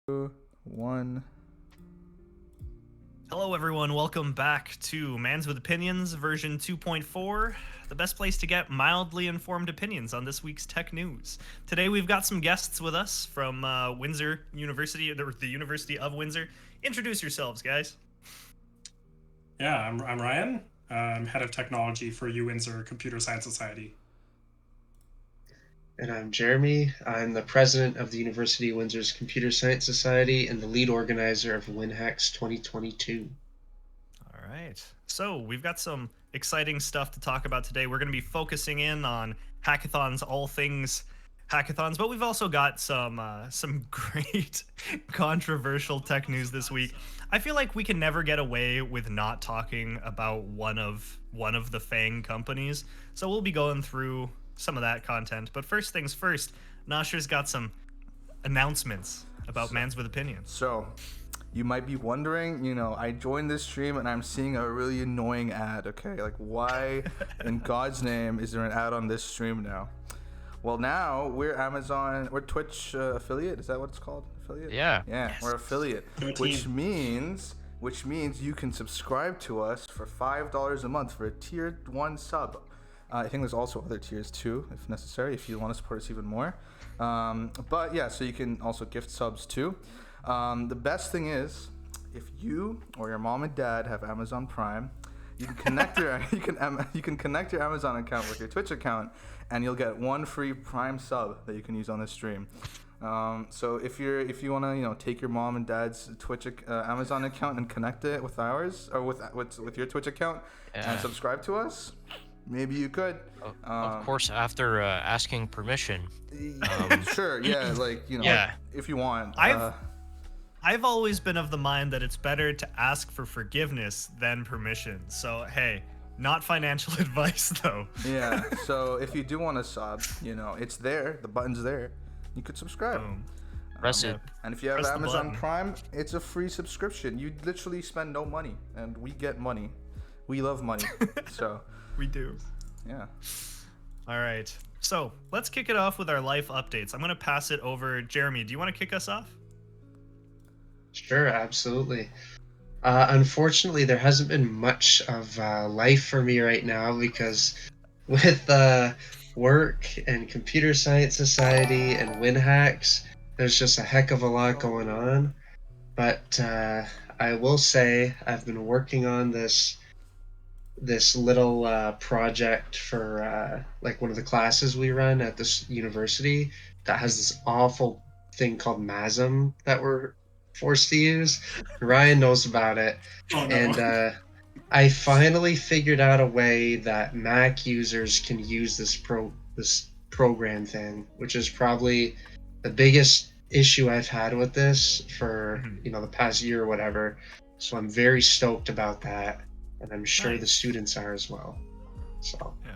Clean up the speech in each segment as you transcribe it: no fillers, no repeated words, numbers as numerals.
2, 1. Hello everyone, welcome back to Mans with Opinions version 2.4, the best place to get mildly informed opinions on this week's tech news. Today we've got some guests with us from Windsor University, or the University of Windsor. Introduce yourselves, guys. Yeah, I'm Ryan. I'm head of technology for Windsor Computer Science Society. And I'm Jeremy. I'm the president of the University of Windsor's Computer Science Society and the lead organizer of WinHacks 2022. All right. So we've got some exciting stuff to talk about today. We're going to be focusing in on hackathons, all things hackathons, but we've also got some great controversial tech news this week. I feel like we can never get away with not talking about one of the FANG companies. So we'll be going through some of that content. But first things first, Nasher's got some announcements about Mans with Opinions. So, you might be wondering, I joined this stream and I'm seeing a really annoying ad, okay? Like, why in God's name is there an ad on this stream now? Well, now we're Twitch affiliate. Is that what it's called? Affiliate? Yeah. Yeah, Yes. we're affiliate, which means you can subscribe to us for $5 a month for a tier 1 sub. I think there's also other tiers too, if necessary, if you want to support us even more. But yeah, so you can also gift subs too. The best thing is, if you or your mom and dad have Amazon Prime, you can connect you can connect your Amazon account with your Twitch account, and you'll get one free Prime sub that you can use on this stream. So if you want to take your mom and dad's Twitch Amazon account and connect it with ours, or with your Twitch account, and subscribe to us. Maybe you could. Of course, after asking permission. Sure, yeah, Yeah. if you want. I've always been of the mind that it's better to ask for forgiveness than permission. So, hey, not financial advice, though. Yeah, so if you do want to sub, it's there. The button's there. You could subscribe. Boom. Press it. And if you have Press the Amazon button. Prime, it's a free subscription. You literally spend no money, and we get money. We love money, so... We do. Yeah. All right. So let's kick it off with our life updates. I'm going to pass it over. Jeremy, do you want to kick us off? Sure, absolutely. Unfortunately, there hasn't been much of life for me right now because with work and Computer Science Society and WinHacks, there's just a heck of a lot going on. But I will say I've been working on this little project for like one of the classes we run at this university that has this awful thing called MASM that we're forced to use. Ryan knows about it. Oh, no. And I finally figured out a way that Mac users can use this program thing, which is probably the biggest issue I've had with this for the past year or whatever. So I'm very stoked about that. And I'm sure Nice. the students are as well. So, Yeah.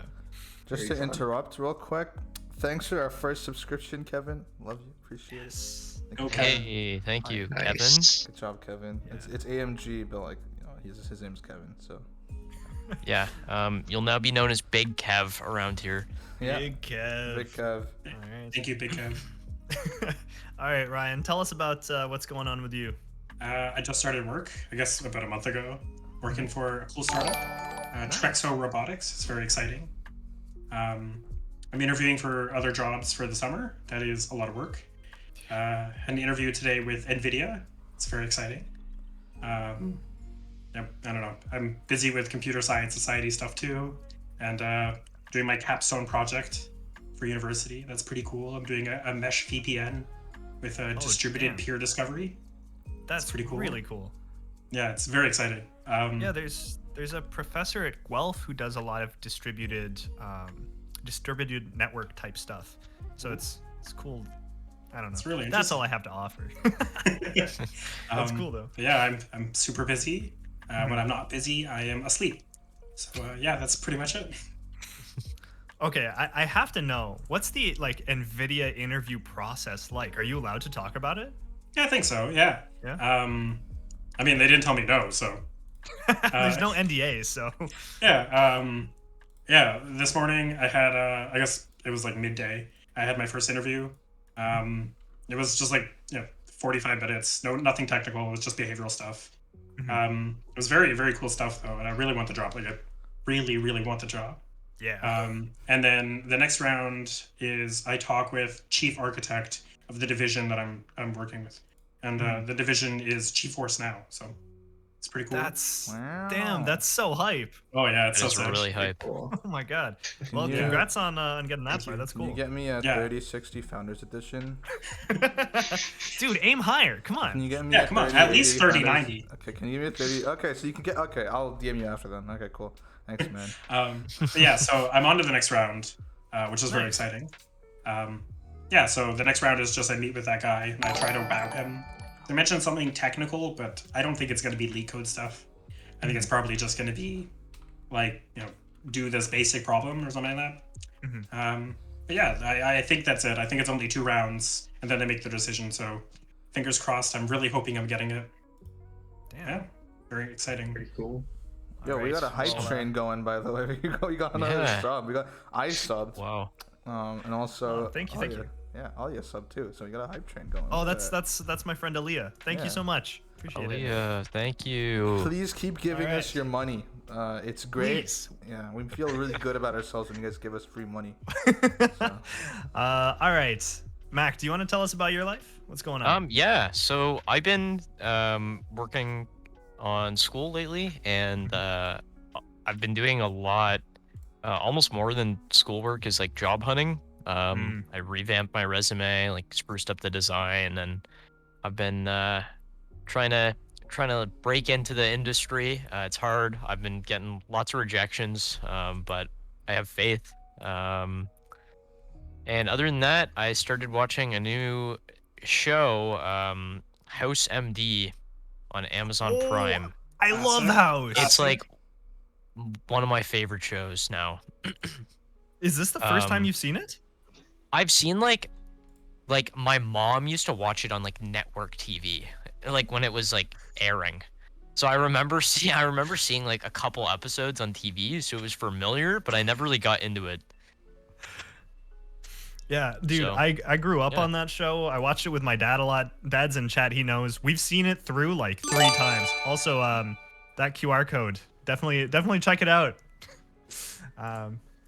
Just Very to fun. interrupt real quick, thanks for our first subscription, Kevin. Love you. Appreciate it. Yes. Thank you. Okay. Hey, thank you, Kevin. nice. Good job, Kevin. Yeah. It's AMG, but his name's Kevin, so... Yeah. You'll now be known as Big Kev around here. Yeah. Big Kev. Big Kev. All right. Thank you, Big Kev. All right, Ryan, tell us about what's going on with you. I just started work, I guess about a month ago, working for a cool startup, Trexo Robotics. It's very exciting. I'm interviewing for other jobs for the summer. That is a lot of work. Had an interview today with Nvidia. It's very exciting. Yeah, I don't know. I'm busy with Computer Science Society stuff too, and doing my capstone project for university. That's pretty cool. I'm doing a mesh VPN with a distributed damn. peer discovery. That's pretty cool. Really cool. Yeah, it's very exciting. Yeah, there's a professor at Guelph who does a lot of distributed network type stuff. So it's cool. I don't know. It's really That's interesting. all I have to offer. That's cool though. Yeah, I'm super busy. When I'm not busy, I am asleep. So yeah, that's pretty much it. Okay, I have to know, what's the Nvidia interview process like? Are you allowed to talk about it? Yeah, I think so. Yeah. Yeah? I mean, they didn't tell me no, so There's no NDAs, so yeah. Yeah. This morning I had I guess it was like midday. I had my first interview. It was just like 45 minutes. Nothing technical. It was just behavioral stuff. Mhm. It was very, very cool stuff though, and I really want the job. Like, I really, really want the job. Yeah. And then the next round is I talk with chief architect of the division that I'm working with, and the division is Chief Force now, so it's pretty cool. That's Wow. damn. That's so hype. Oh yeah, it's That so is sick. really hype. Cool. Oh my god. Well, you- congrats on getting that Thank far. you. That's Can cool. you get me a Yeah. 3060 Founders Edition? Dude, aim higher. Come Can on. you get me Yeah, a come on, 30, at least 80 3090. Founders- Okay, can you give me a 30? Okay, so you can get. Okay, I'll DM you after then. Okay, cool. Thanks, man. But yeah, so I'm on to the next round, which is very Nice. exciting. Yeah, so the next round is just I meet with that guy and I try to wow him. They mentioned something technical, but I don't think it's going to be leak code stuff. I think it's probably just going to be like, do this basic problem or something like that. But yeah, I think that's it. I think it's only 2 rounds and then they make the decision. So fingers crossed. I'm really hoping I'm getting it. Damn. Yeah, very exciting. Pretty cool. Yo, we got a hype Well, train going, by the way. We got another Yeah. sub. I subbed. Wow. And also. Oh, thank you. Yeah, Alia subbed too. So we got a hype train going. Oh, Look at that's my friend Aaliyah. Thank Yeah. you so much. Appreciate it. Aaliyah, thank that. you. Please keep giving All us right. your money. It's great. Please. Yeah, we feel really good about ourselves when you guys give us free money. All right, Mac. Do you want to tell us about your life? What's going on? Yeah, so I've been working on school lately, and I've been doing a lot, almost more than schoolwork is like job hunting. I revamped my resume, like spruced up the design, and I've been trying to break into the industry. It's hard. I've been getting lots of rejections, but I have faith. And other than that, I started watching a new show, House MD, on Amazon Oh, Prime. I love House. It's like one of my favorite shows now. Is this the first time um, you've seen it? I've seen like my mom used to watch it on like network TV, like when it was like airing. So I remember seeing like a couple episodes on TV, so it was familiar, but I never really got into it. Yeah, dude, So, I grew up yeah. on that show. I watched it with my dad a lot. Dad's in chat, he knows. We've seen it through like 3 times. Also, that QR code, definitely check it out.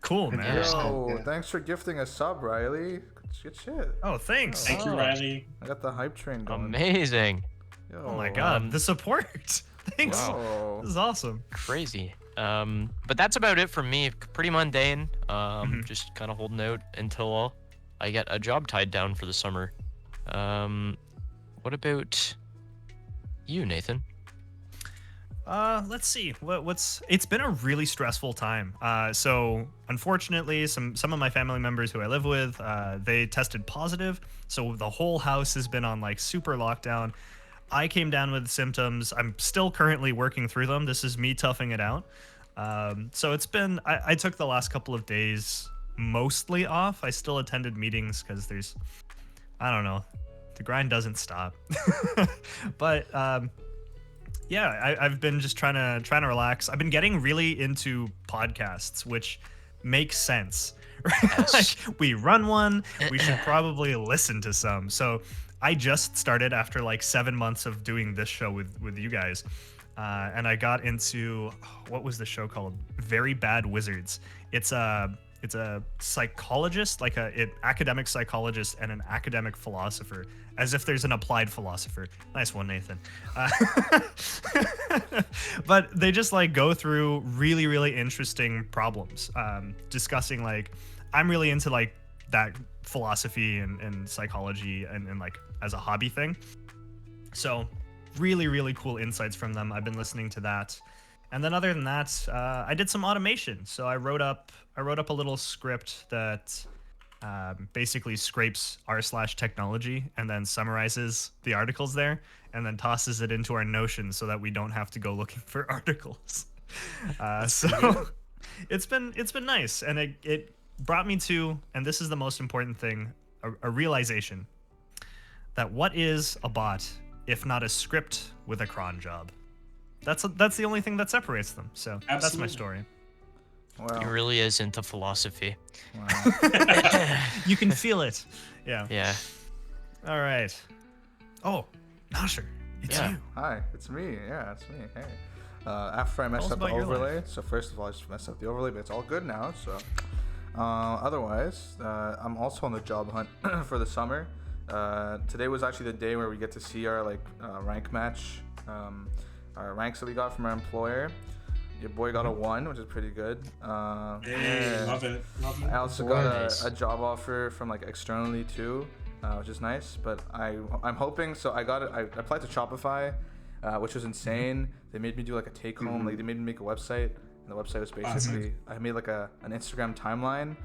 Cool, man. Yeah. Yo, Yeah. thanks for gifting a sub, Riley. Good shit. Oh, thanks. Thank you, Oh. Riley. I got the hype train going. Amazing, Yo, Oh my god, Um, the support. Thanks. Wow. This is awesome. crazy. But that's about it from me. Pretty mundane. Mhm. Just kind of holding out until I get a job tied down for the summer. What about you, Nathan? Let's see. It's been a really stressful time. So unfortunately, some of my family members who I live with, they tested positive. So the whole house has been on like super lockdown. I came down with symptoms. I'm still currently working through them. This is me toughing it out. So it's been, I took the last couple of days mostly off. I still attended meetings because I don't know, the grind doesn't stop. But yeah, I've been just trying to relax. I've been getting really into podcasts, which makes sense. Yes. Like, we run one, we should probably listen to some. So I just started after like 7 months of doing this show with you guys. And I got into, what was the show called? Very Bad Wizards. It's a psychologist, like an academic psychologist and an academic philosopher, as if there's an applied philosopher. Nice one, Nathan. But they just like go through really, really interesting problems, discussing like, I'm really into like that philosophy and psychology and like as a hobby thing. So really, really cool insights from them. I've been listening to that. And then other than that, I did some automation. So I wrote up a little script that basically scrapes r/technology and then summarizes the articles there and then tosses it into our Notion so that we don't have to go looking for articles. So it's been nice, and it brought me to, and this is the most important thing, a realization that what is a bot if not a script with a cron job? That's the only thing that separates them. So that's my Absolutely. story. He Wow. really is into philosophy. Wow. You can feel it. Yeah. Yeah. All right. Oh, Nosher, it's Yeah. you. Hi, it's me. Yeah, it's me. Hey. After I Tell us messed up the about your life. overlay, so first of all, I just messed up the overlay, but it's all good now. So, otherwise, I'm also on the job hunt for the summer. Today was actually the day where we get to see our rank match, our ranks that we got from our employer. Your boy got a 1, which is pretty good. Hey, Yeah. love it. Love it. I also Nice. got a job offer from like externally too, which is nice. But I'm hoping. So I got it. I applied to Shopify, which was insane. They made me do like a take home. Like they made me make a website, and the website was basically I made like an Instagram timeline,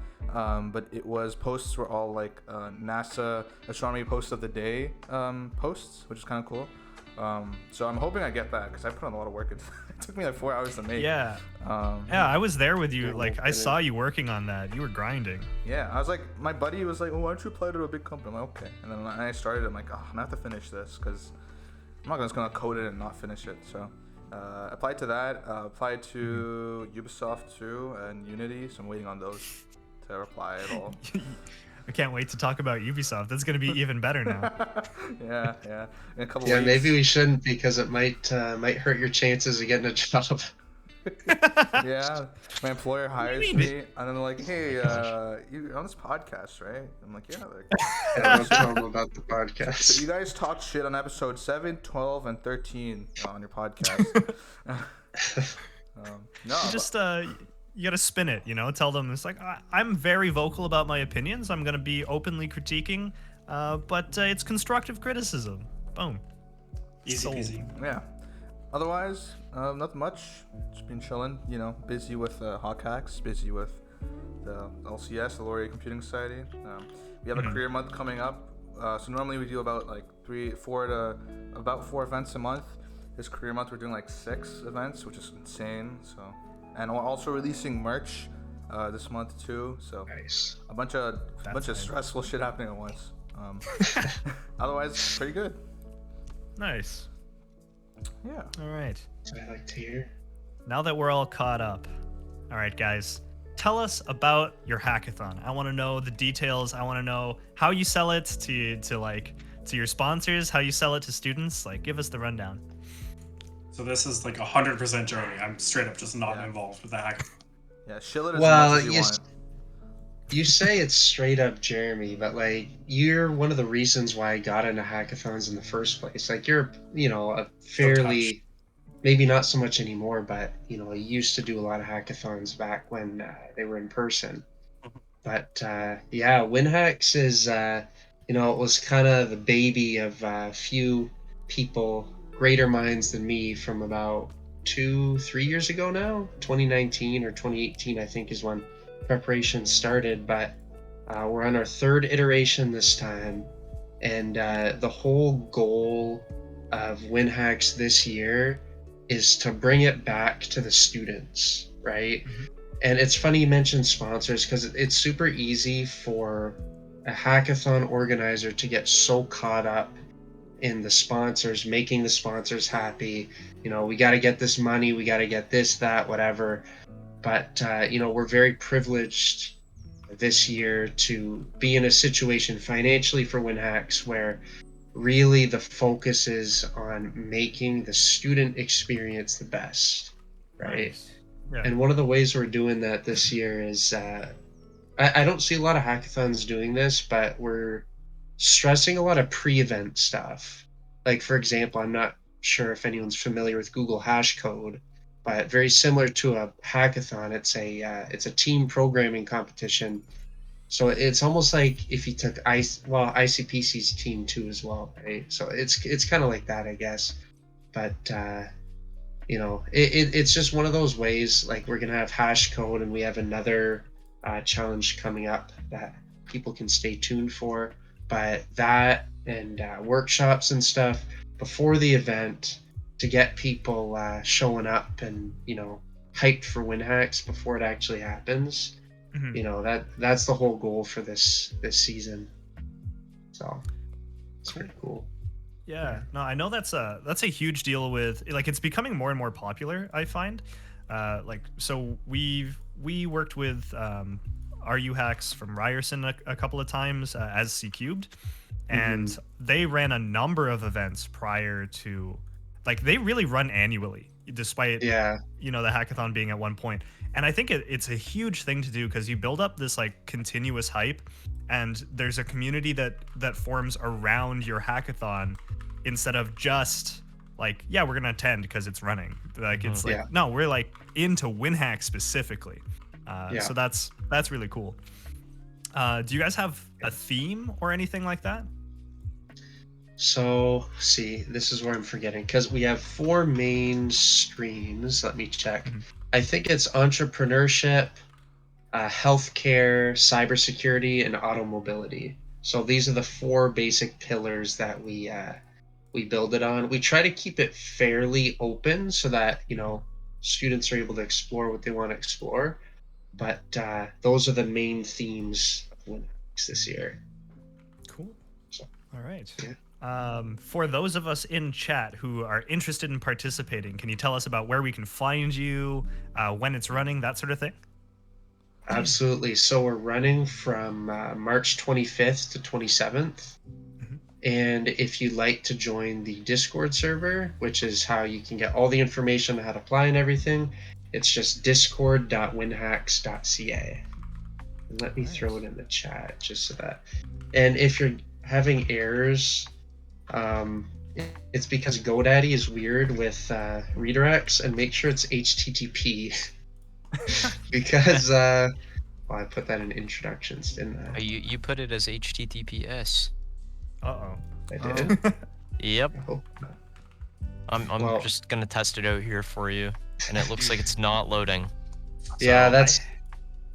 but it was posts were all like NASA astronomy post of the day posts, which is kind of cool. So I'm hoping I get that because I put on a lot of work. It took me like 4 hours to make. Yeah. Yeah, I was there with you. Yeah, Like, I we'll saw you working on that. You were grinding. Yeah, I was like, my buddy was like, well, why don't you apply to a big company? I'm like, okay. And then when I started, I'm like, oh, I'm gonna have to finish this because I'm not just gonna code it and not finish it. So, applied to that. Applied to Ubisoft too and Unity. So I'm waiting on those to reply at all. I can't wait to talk about Ubisoft. That's going to be even better now. yeah. In a couple Yeah, weeks. maybe we shouldn't because it might hurt your chances of getting a job. Yeah, my employer hires mean? me, and then they're like, "Hey, you're on this podcast, right?" I'm like, "Yeah." Like, Yeah, don't tell them about the so podcast. you guys talk shit on episode 7, 12, and 13 on your podcast. No, You just you gotta spin it, you know. Tell them it's like I'm very vocal about my opinions. I'm gonna be openly critiquing, but it's constructive criticism. Boom. Easy Sold. peasy. yeah. Otherwise, nothing much. Just been chilling, you know. Busy with Hawk Hacks. Busy with the LCS, the Laureate Computing Society. We have a career month coming up. So normally we do about like 4 events a month. This career month we're doing like 6 events, which is insane. So, and we're also releasing merch this month too. So Nice. a bunch of nice. stressful shit happening at once. Otherwise, pretty good. Nice. Yeah. All right. So I like to hear. Now that we're all caught up, all right, guys, tell us about your hackathon. I want to know the details. I want to know how you sell it to your sponsors, how you sell it to students. Like, give us the rundown. So this is like 100% Jeremy. I'm straight up just not Yeah. involved with the hack. Yeah. Shill it as Well, much as you you want. You say it's straight up Jeremy, but like you're one of the reasons why I got into hackathons in the first place. Like you're, a fairly, maybe not so much anymore, but I used to do a lot of hackathons back when they were in person. But yeah, WinHacks is, it was kind of the baby of a few people, greater minds than me, from about 2-3 years ago now. 2019 or 2018, I think, is when preparation started. But we're on our 3rd iteration this time, and the whole goal of WinHacks this year is to bring it back to the students, right? And it's funny you mentioned sponsors because it's super easy for a hackathon organizer to get so caught up in the sponsors, making the sponsors happy. We got to get this money, we got to get this, that, whatever. But we're very privileged this year to be in a situation financially for WinHacks where really the focus is on making the student experience the best, right? Nice. Yeah. And one of the ways we're doing that this year is I don't see a lot of hackathons doing this, but we're stressing a lot of pre-event stuff. Like, for example, I'm not sure if anyone's familiar with Google Hashcode, but very similar to a hackathon, it's a team programming competition. So it's almost like if you took ICPC's team too as well, right? So it's kind of like that, I guess. But it's just one of those ways. Like, we're gonna have Hashcode, and we have another challenge coming up that people can stay tuned for. But that and workshops and stuff before the event to get people showing up and hyped for WinHacks before it actually happens. That's the whole goal for this season. So it's pretty cool. Yeah, no, I know that's a huge deal with, like, it's becoming more and more popular, I find. So we worked with RU Hacks from Ryerson a couple of times as C Cubed, and they ran a number of events prior to, like, they really run annually, despite the hackathon being at one point. And I think it's a huge thing to do because you build up this like continuous hype, and there's a community that forms around your hackathon instead of just like, yeah, we're gonna attend because it's running. Like it's like, no, we're like into WinHacks specifically. So that's really cool. Do you guys have a theme or anything like that? So, see, this is where I'm forgetting, because we have 4 main streams. Let me check. I think it's entrepreneurship, healthcare, cybersecurity, and automobility. So these are the 4 basic pillars that we build it on. We try to keep it fairly open so that, you know, students are able to explore what they want to explore. But those are the main themes of WinHacks this year. Cool. So, all right. Yeah. For those of us in chat who are interested in participating, can you tell us about where we can find you, when it's running, that sort of thing? Absolutely. So we're running from March 25th to 27th. And if you'd like to join the Discord server, which is how you can get all the information on how to apply and everything, it's just discord.winhacks.ca. And let me throw it in the chat just so that. And if you're having errors, it's because GoDaddy is weird with redirects, and make sure it's HTTP because I put that in introductions, didn't I? You put it as HTTPS. Uh-oh. I did? Yep. I hope not. I'm just gonna test it out here for you, and it looks like it's not loading. Yeah,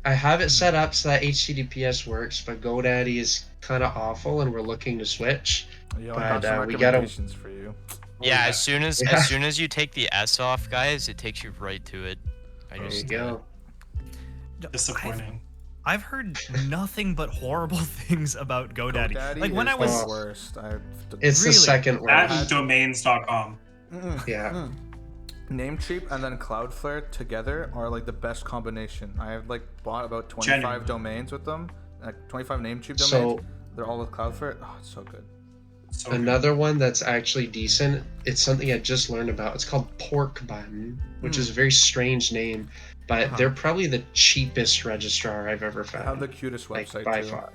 I have it set up so that HTTPS works, but GoDaddy is kind of awful, and we're looking to switch. Yo, but I have some we gotta. recommendations for you. Yeah, as soon as you take the S off, guys, it takes you right to it. There you go. Disappointing. I've heard nothing but horrible things about GoDaddy. GoDaddy Like when is I was the worst. It's the second That worst. and domains.com. Yeah. Namecheap and then Cloudflare together are like the best combination. I have like bought about 25 domains with them, like 25 Namecheap domains. So they're all with Cloudflare. Oh, it's so good. So another one that's actually decent. It's something I just learned about. It's called Pork Button, which is a very strange name, but they're probably the cheapest registrar I've ever found. They have the cutest website by too. far.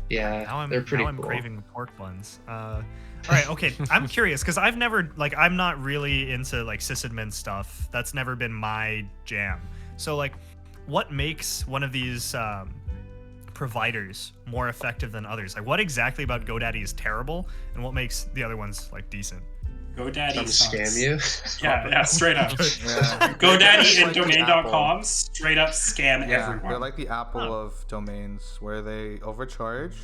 Yeah, they're pretty cool. I'm craving pork buns. All right, okay. I'm curious because I've never I'm not really into like sysadmin stuff. That's never been my jam. So like, what makes one of these providers more effective than others? Like, what exactly about GoDaddy is terrible, and what makes the other ones like decent? GoDaddy Come sucks. scam you. Yeah, straight up. Yeah. GoDaddy and Like the domain.com Apple. straight up scam Yeah, everyone. they're like the Apple of domains, where they overcharge,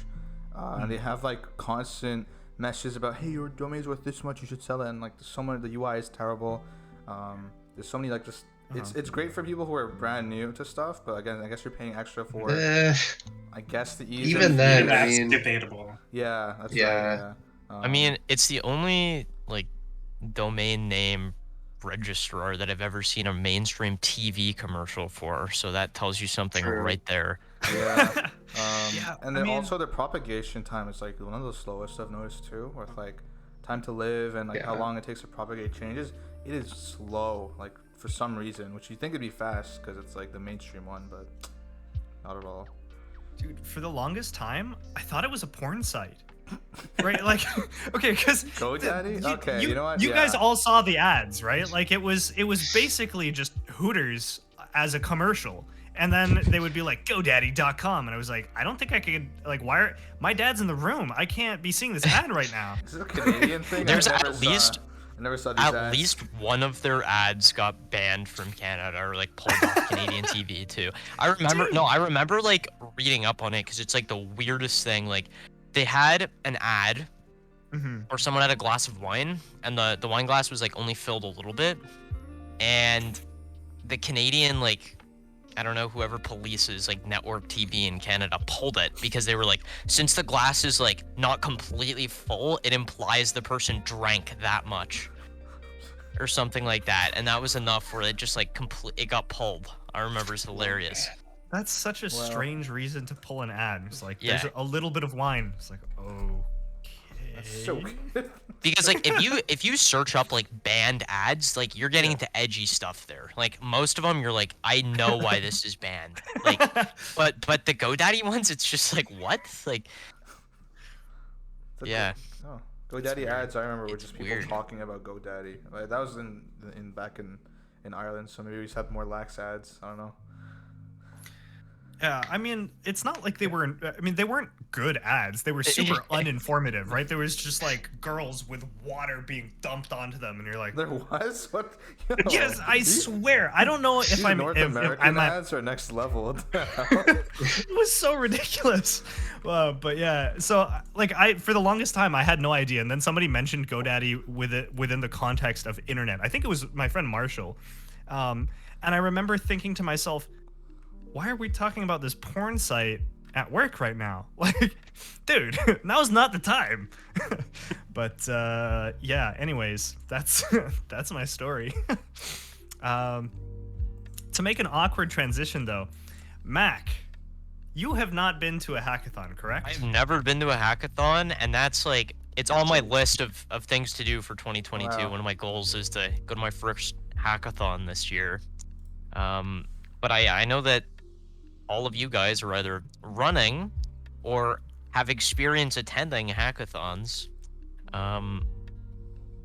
and they have like constant messages about, hey, your domain's worth this much, you should sell it, and like so many, the UI is terrible. There's so many like just it's great for people who are brand new to stuff, but again, I guess you're paying extra for I guess the ease. Even of then, use. I That's mean, debatable. Yeah, that's Yeah. right. Yeah. I mean, it's the only like domain name registrar that I've ever seen a mainstream TV commercial for, so that tells you something True. right there. Yeah. Yeah, and then also the propagation time is like one of the slowest I've noticed too, with like time to live and like how long it takes to propagate changes. It is slow, like for some reason, which you think it'd be fast because it's like the mainstream one, but not at all. Dude, for the longest time, I thought it was a porn site. Right, like, okay, because GoDaddy. Okay, you know what? You guys all saw the ads, right? Like, it was basically just Hooters as a commercial, and then they would be like GoDaddy.com, and I was like, I don't think I could. Like, why are my dad's in the room? I can't be seeing this ad right now. Is this a Canadian thing? There's I never at saw- least- I never saw these At ads. least one of their ads got banned from Canada or like pulled off Canadian TV too. I remember like reading up on it because it's like the weirdest thing. Like they had an ad or someone had a glass of wine and the wine glass was like only filled a little bit, and the Canadian like, I don't know, whoever polices like network TV in Canada pulled it because they were like, since the glass is like not completely full, it implies the person drank that much or something like that, and that was enough where it just like it got pulled. I remember it's hilarious. That's such a strange reason to pull an ad. It's like, Yeah. there's a little bit of wine. It's like, oh, That's so good. Because like if you search up like banned ads, like you're getting into edgy stuff there. Like most of them, you're like, I know why this is banned. Like, but the GoDaddy ones, it's just like what? Like, yeah. Oh, GoDaddy ads. I remember were It's just people weird. talking about GoDaddy. Like, that was in back in Ireland, so maybe we just had more lax ads. I don't know. Yeah, I mean, it's not like they weren't. I mean, they weren't good ads. They were super uninformative, right? There was just like girls with water being dumped onto them, and you're like, There was what? Yo, yes, I swear. I don't know if these I'm North if American I'm at, ads are next level. What the hell? it was so ridiculous. But yeah, so like for the longest time I had no idea, and then somebody mentioned GoDaddy within the context of internet. I think it was my friend Marshall, and I remember thinking to myself, why are we talking about this porn site at work right now? Like, dude, now's not the time. But yeah, anyways, that's that's my story. To make an awkward transition though, Mac, you have not been to a hackathon, correct? I've never been to a hackathon, and that's like it's on my list of things to do for 2022. Wow. One of my goals is to go to my first hackathon this year. But I know that all of you guys are either running or have experience attending hackathons.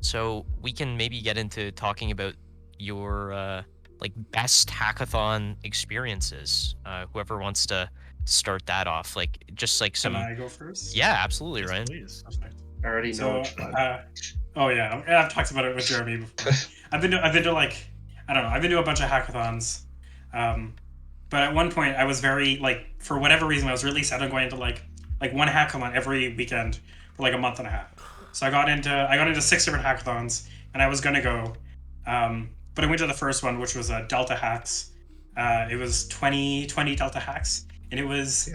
So we can maybe get into talking about your like best hackathon experiences. Whoever wants to start that off, like just like some. Can I go first? Yeah, absolutely, Yes, Ryan. please. Perfect. I already know So, which one. oh yeah, I've talked about it with Jeremy before. I've been to like, I don't know, I've been to a bunch of hackathons, but at one point I was very like, for whatever reason, I was really set on going to like one hackathon every weekend for like a month and a half. So I got into 6 different hackathons, and I was gonna go, but I went to the first one, which was Delta Hacks. It was 2020 Delta Hacks, and it was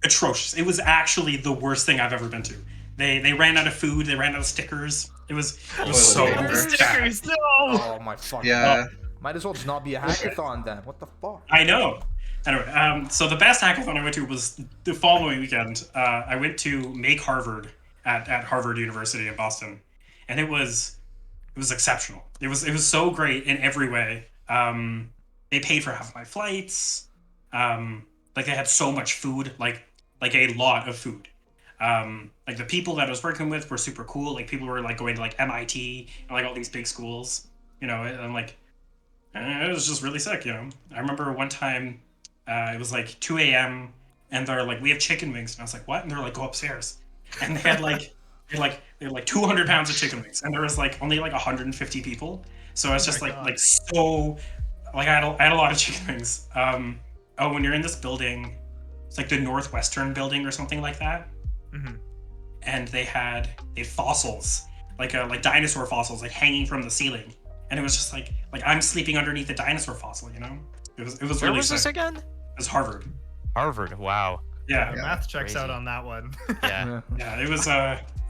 atrocious. It was actually the worst thing I've ever been to. They ran out of food. They ran out of stickers. It was so yeah. bad. Stickers, no! Oh my fucking. Yeah. Might as well just not be a hackathon then. What the fuck? I know. Anyway, so the best hackathon I went to was the following weekend. I went to Make Harvard at Harvard University in Boston, and it was exceptional. It was so great in every way. They paid for half my flights. Like they had so much food, like a lot of food. Like the people that I was working with were super cool. Like people were like going to like MIT and like all these big schools, you know, and like it was just really sick, you know. I remember one time it was like 2 a.m. and they're like, we have chicken wings, and I was like, what? And they're like, go upstairs, and they had like they had like 200 pounds of chicken wings, and there was like only like 150 people, so it's just like so like I had a lot of chicken wings. Oh, when you're in this building, it's like the Northwestern building or something like that. Mm-hmm. And they had fossils, like dinosaur fossils, like hanging from the ceiling, and it was just like I'm sleeping underneath a dinosaur fossil, you know. It was Where really was sick. this again? It was Harvard. Harvard. Wow. Yeah, Math checks Crazy. out on that one. Yeah. yeah. It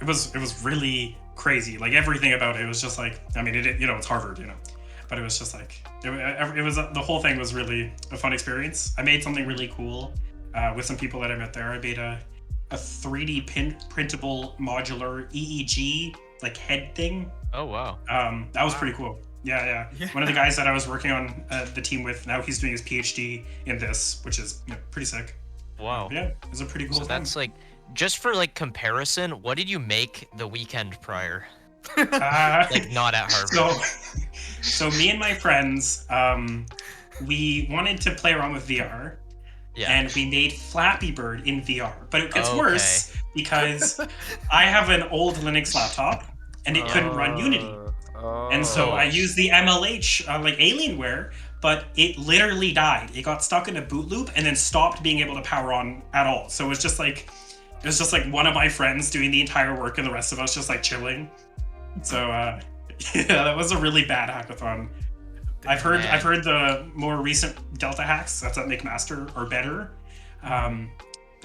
was really crazy. Like everything about it was just like, I mean, you know, it's Harvard, you know, but it was just like it was the whole thing was really a fun experience. I made something really cool with some people that I met there. I made a 3D printable modular EEG like head thing. Oh wow. That was pretty cool. Yeah. One of the guys that I was working on the team with, now he's doing his PhD in this, which is pretty sick. Wow. Yeah, it was a pretty cool So thing. that's like, just for like comparison, what did you make the weekend prior? Like not at Harvard. So me and my friends, we wanted to play around with VR. Yeah. And we made Flappy Bird in VR. But it gets Okay. worse because I have an old Linux laptop and it couldn't run Unity. And so I used the MLH like Alienware, but it literally died. It got stuck in a boot loop and then stopped being able to power on at all. So it was just like one of my friends doing the entire work and the rest of us just like chilling. So yeah, that was a really bad hackathon. I've heard the more recent Delta hacks that's at McMaster are better.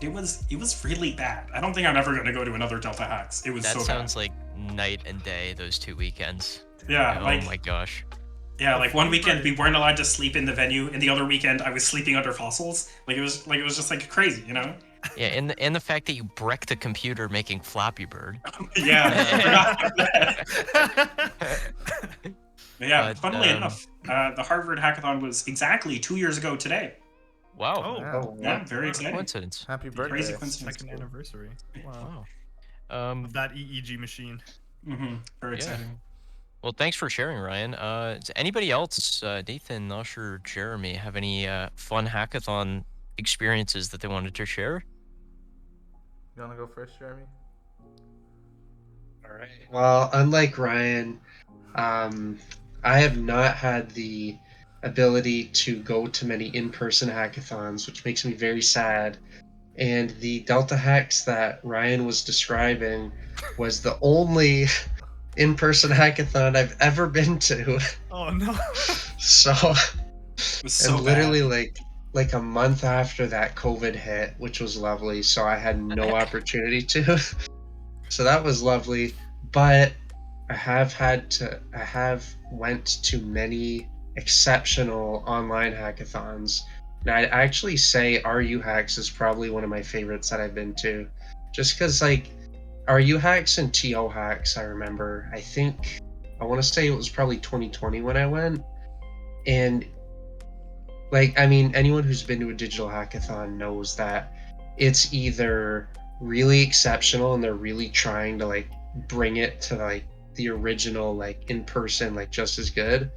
It was really bad. I don't think I'm ever gonna go to another Delta hacks. It was That so sounds bad. like night and day, those 2 weekends. Yeah, Oh like my gosh. yeah, like one weekend we weren't allowed to sleep in the venue, and the other weekend I was sleeping under fossils. Like it was just like crazy, you know. Yeah, and the fact that you wrecked the computer making Flappy Bird. Yeah, I forgot about that. Yeah, But, funnily enough, the Harvard Hackathon was exactly 2 years ago today. Wow. Oh, Yeah. Oh, Yeah, wow. very exciting. Coincidence. Happy Crazy birthday. coincidence. second anniversary. Wow. Wow. Of that EEG machine. Very Yeah. exciting. Well, thanks for sharing, Ryan. Does anybody else, Nathan, Usher, Jeremy, have any fun hackathon experiences that they wanted to share? You wanna go first, Jeremy? All right. Well, unlike Ryan, I have not had the ability to go to many in-person hackathons, which makes me very sad. And the Delta Hacks that Ryan was describing was the only in-person hackathon I've ever been to. Oh no. So, It was so and literally bad. like a month after that COVID hit, which was lovely. So I had no opportunity to. So that was lovely, but I have went to many exceptional online hackathons. And I'd actually say RU Hacks is probably one of my favorites that I've been to. Just because, like, RU Hacks and TO Hacks, I remember, I want to say it was probably 2020 when I went. And, like, I mean, anyone who's been to a digital hackathon knows that it's either really exceptional and they're really trying to, like, bring it to, like, the original, like, in person, like, just as good,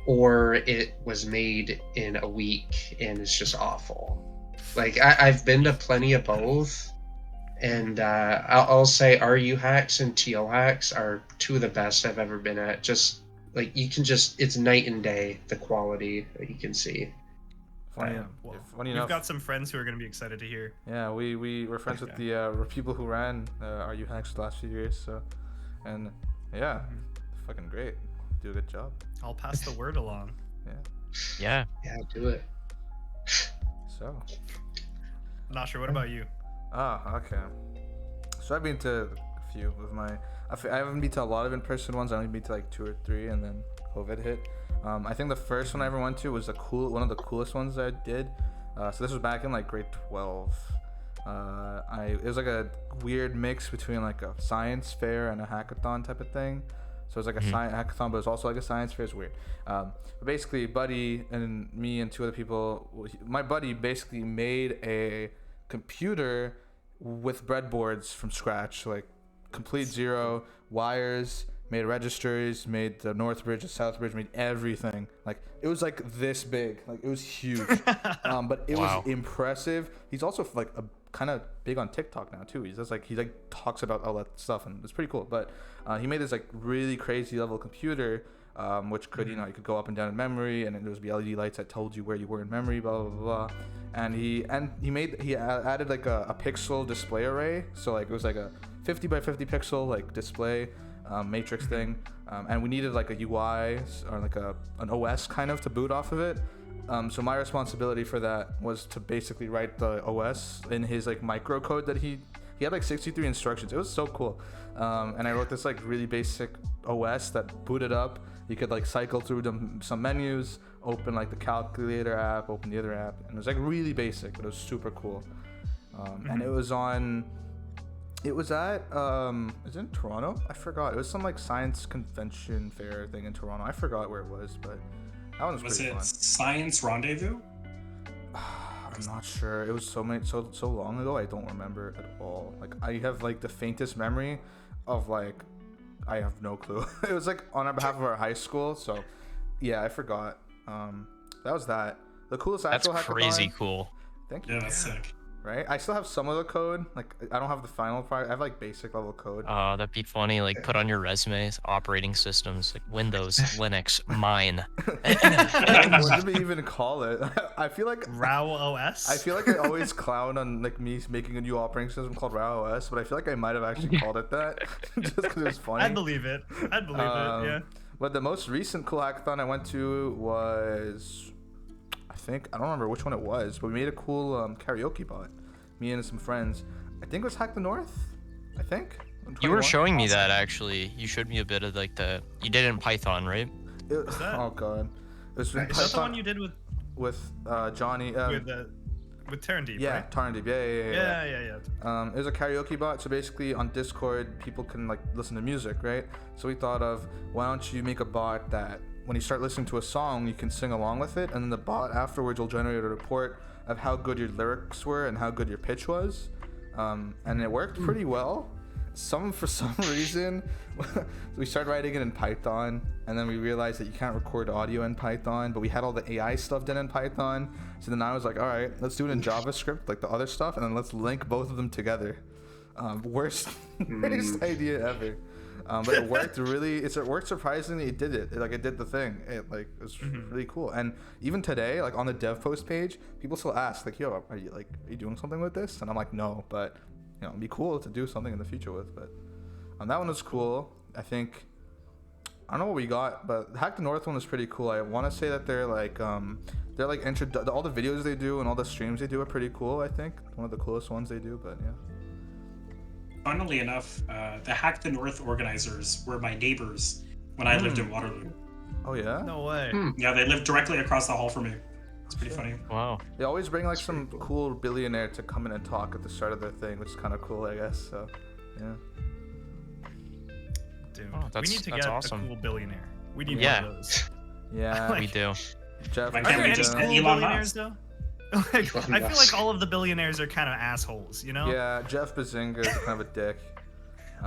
or it was made in a week and it's just awful. Like, I've been to plenty of both, and I'll say RU Hacks and TO Hacks are two of the best I've ever been at. Just, like, it's night and day, the quality that you can see. Funny, Well, funny we've enough. got some friends who are going to be excited to hear. Yeah, we were friends with the people who ran RU Hacks the last few years. So, and yeah, fucking great. Do a good job. I'll pass the word along. Yeah. Yeah, do it. So. Not sure. What about you? Okay. So I've been to a few of my. I haven't been to a lot of in-person ones. I only been to like 2 or 3, and then COVID hit. I think the first one I ever went to was one of the coolest ones I did. So this was back in like grade 12. It was like a weird mix between like a science fair and a hackathon type of thing. So it was like a science hackathon, but it's also like a science fair. It's weird. But basically, Buddy and me and 2 other people. My buddy basically made a computer with breadboards from scratch, like complete zero wires. Made registers, made the North Bridge, the South Bridge, made everything. Like, it was like this big, like it was huge. But it was impressive. He's also like a kind of big on TikTok now too. He talks about all that stuff, and it's pretty cool. But he made this like really crazy level computer, which could, you could go up and down in memory, and there would be LED lights that told you where you were in memory, blah blah blah. And he added like a pixel display array, so like it was like a 50 by 50 pixel like display. Matrix thing, and we needed like a UI or like an OS kind of to boot off of it. So my responsibility for that was to basically write the OS in his like microcode that he had like 63 instructions. It was so cool, and I wrote this like really basic OS that booted up. You could like cycle through some menus, open like the calculator app, open the other app, and it was like really basic, but it was super cool. And it was on. It was at, is it in Toronto? I forgot. It was some like science convention fair thing in Toronto. I forgot where it was, but that one was pretty fun. Was it Science Rendezvous? I'm not sure. It was so long ago. I don't remember at all. Like, I have like the faintest memory of like, I have no clue. It was like on behalf of our high school. So yeah, I forgot. That was that. The coolest actual hackathon. That's crazy cool. Thank you. Yeah, that's sick. Right? I still have some of the code. Like, I don't have the final part. I have like basic level code. That'd be funny. Like, put on your resumes, operating systems, like Windows, Linux, mine. What did we even call it? I feel like RAW OS. I feel like I always clown on like me making a new operating system called RAW OS, but I feel like I might have actually called it that just because it was funny. I'd believe it. It. Yeah. But the most recent cool hackathon I went to was, I don't remember which one it was, but we made a cool karaoke bot. Me and some friends. I think it was Hack the North. I think. You were showing me that actually. You showed me a bit of like you did it in Python, right? Oh god. It was in Is that the one you did with Johnny. with with Tarandip, Yeah, right? Tarndip. Yeah. There's a karaoke bot, so basically on Discord, people can like listen to music, right? So we thought of, why don't you make a bot that when you start listening to a song, you can sing along with it, and then the bot afterwards will generate a report of how good your lyrics were and how good your pitch was, and it worked pretty well. For some reason, we started writing it in Python, and then we realized that you can't record audio in Python, but we had all the AI stuff done in Python. So then I was like, all right, let's do it in JavaScript, like the other stuff, and then let's link both of them together. Worst idea ever. But it worked it worked surprisingly. It did the thing. It was really cool. And even today, like on the dev post page, people still ask like, yo, are you doing something with this? And I'm like, no, but it'd be cool to do something in the future with. But that one was cool. I don't know what we got, but Hack the North one was pretty cool. I want to say that they're like all the videos they do and all the streams they do are pretty cool. I think one of the coolest ones they do. But yeah. Funnily enough, the Hack the North organizers were my neighbors when I lived in Waterloo. Oh yeah? No way. Yeah, they lived directly across the hall from me. It's pretty funny. Wow. They always bring like some cool billionaire to come in and talk at the start of their thing, which is kind of cool, I guess. So, yeah. Dude, Oh, we need to get awesome. a cool billionaire. We need Yeah. one of those. Yeah. We do. Jeff. Why Are can't there we any just cool get Elon billionaires Musk? though? I feel like all of the billionaires are kind of assholes, you know? Yeah, Jeff Bazinga is kind of a dick.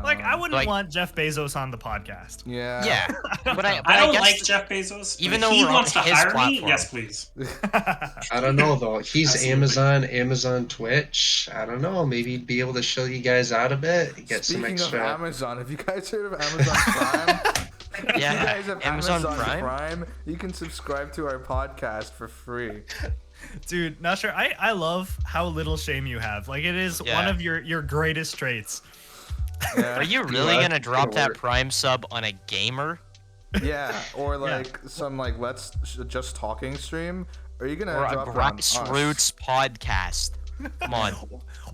Like I wouldn't Like- want Jeff Bezos on the podcast. Yeah. Yeah. But I I don't guess like Jeff Bezos. even but though he we're on wants to his hire me, platform. yes, please. I don't know though. He's Absolutely. Amazon Twitch. I don't know. Maybe he'd be able to show you guys out a bit. Get some Speaking extra. of Amazon, have you guys heard of Amazon Prime? If you Yeah, guys have Amazon Prime? Prime, you can subscribe to our podcast for free. Dude, not sure. I love how little shame you have. Like it is Yeah. one of your greatest traits. Yeah. Are you really Yeah, gonna drop it'll that work. Prime sub on a gamer? Yeah, or like some like just talking stream. Are you gonna Or a drop it on us? grassroots podcast? Come on.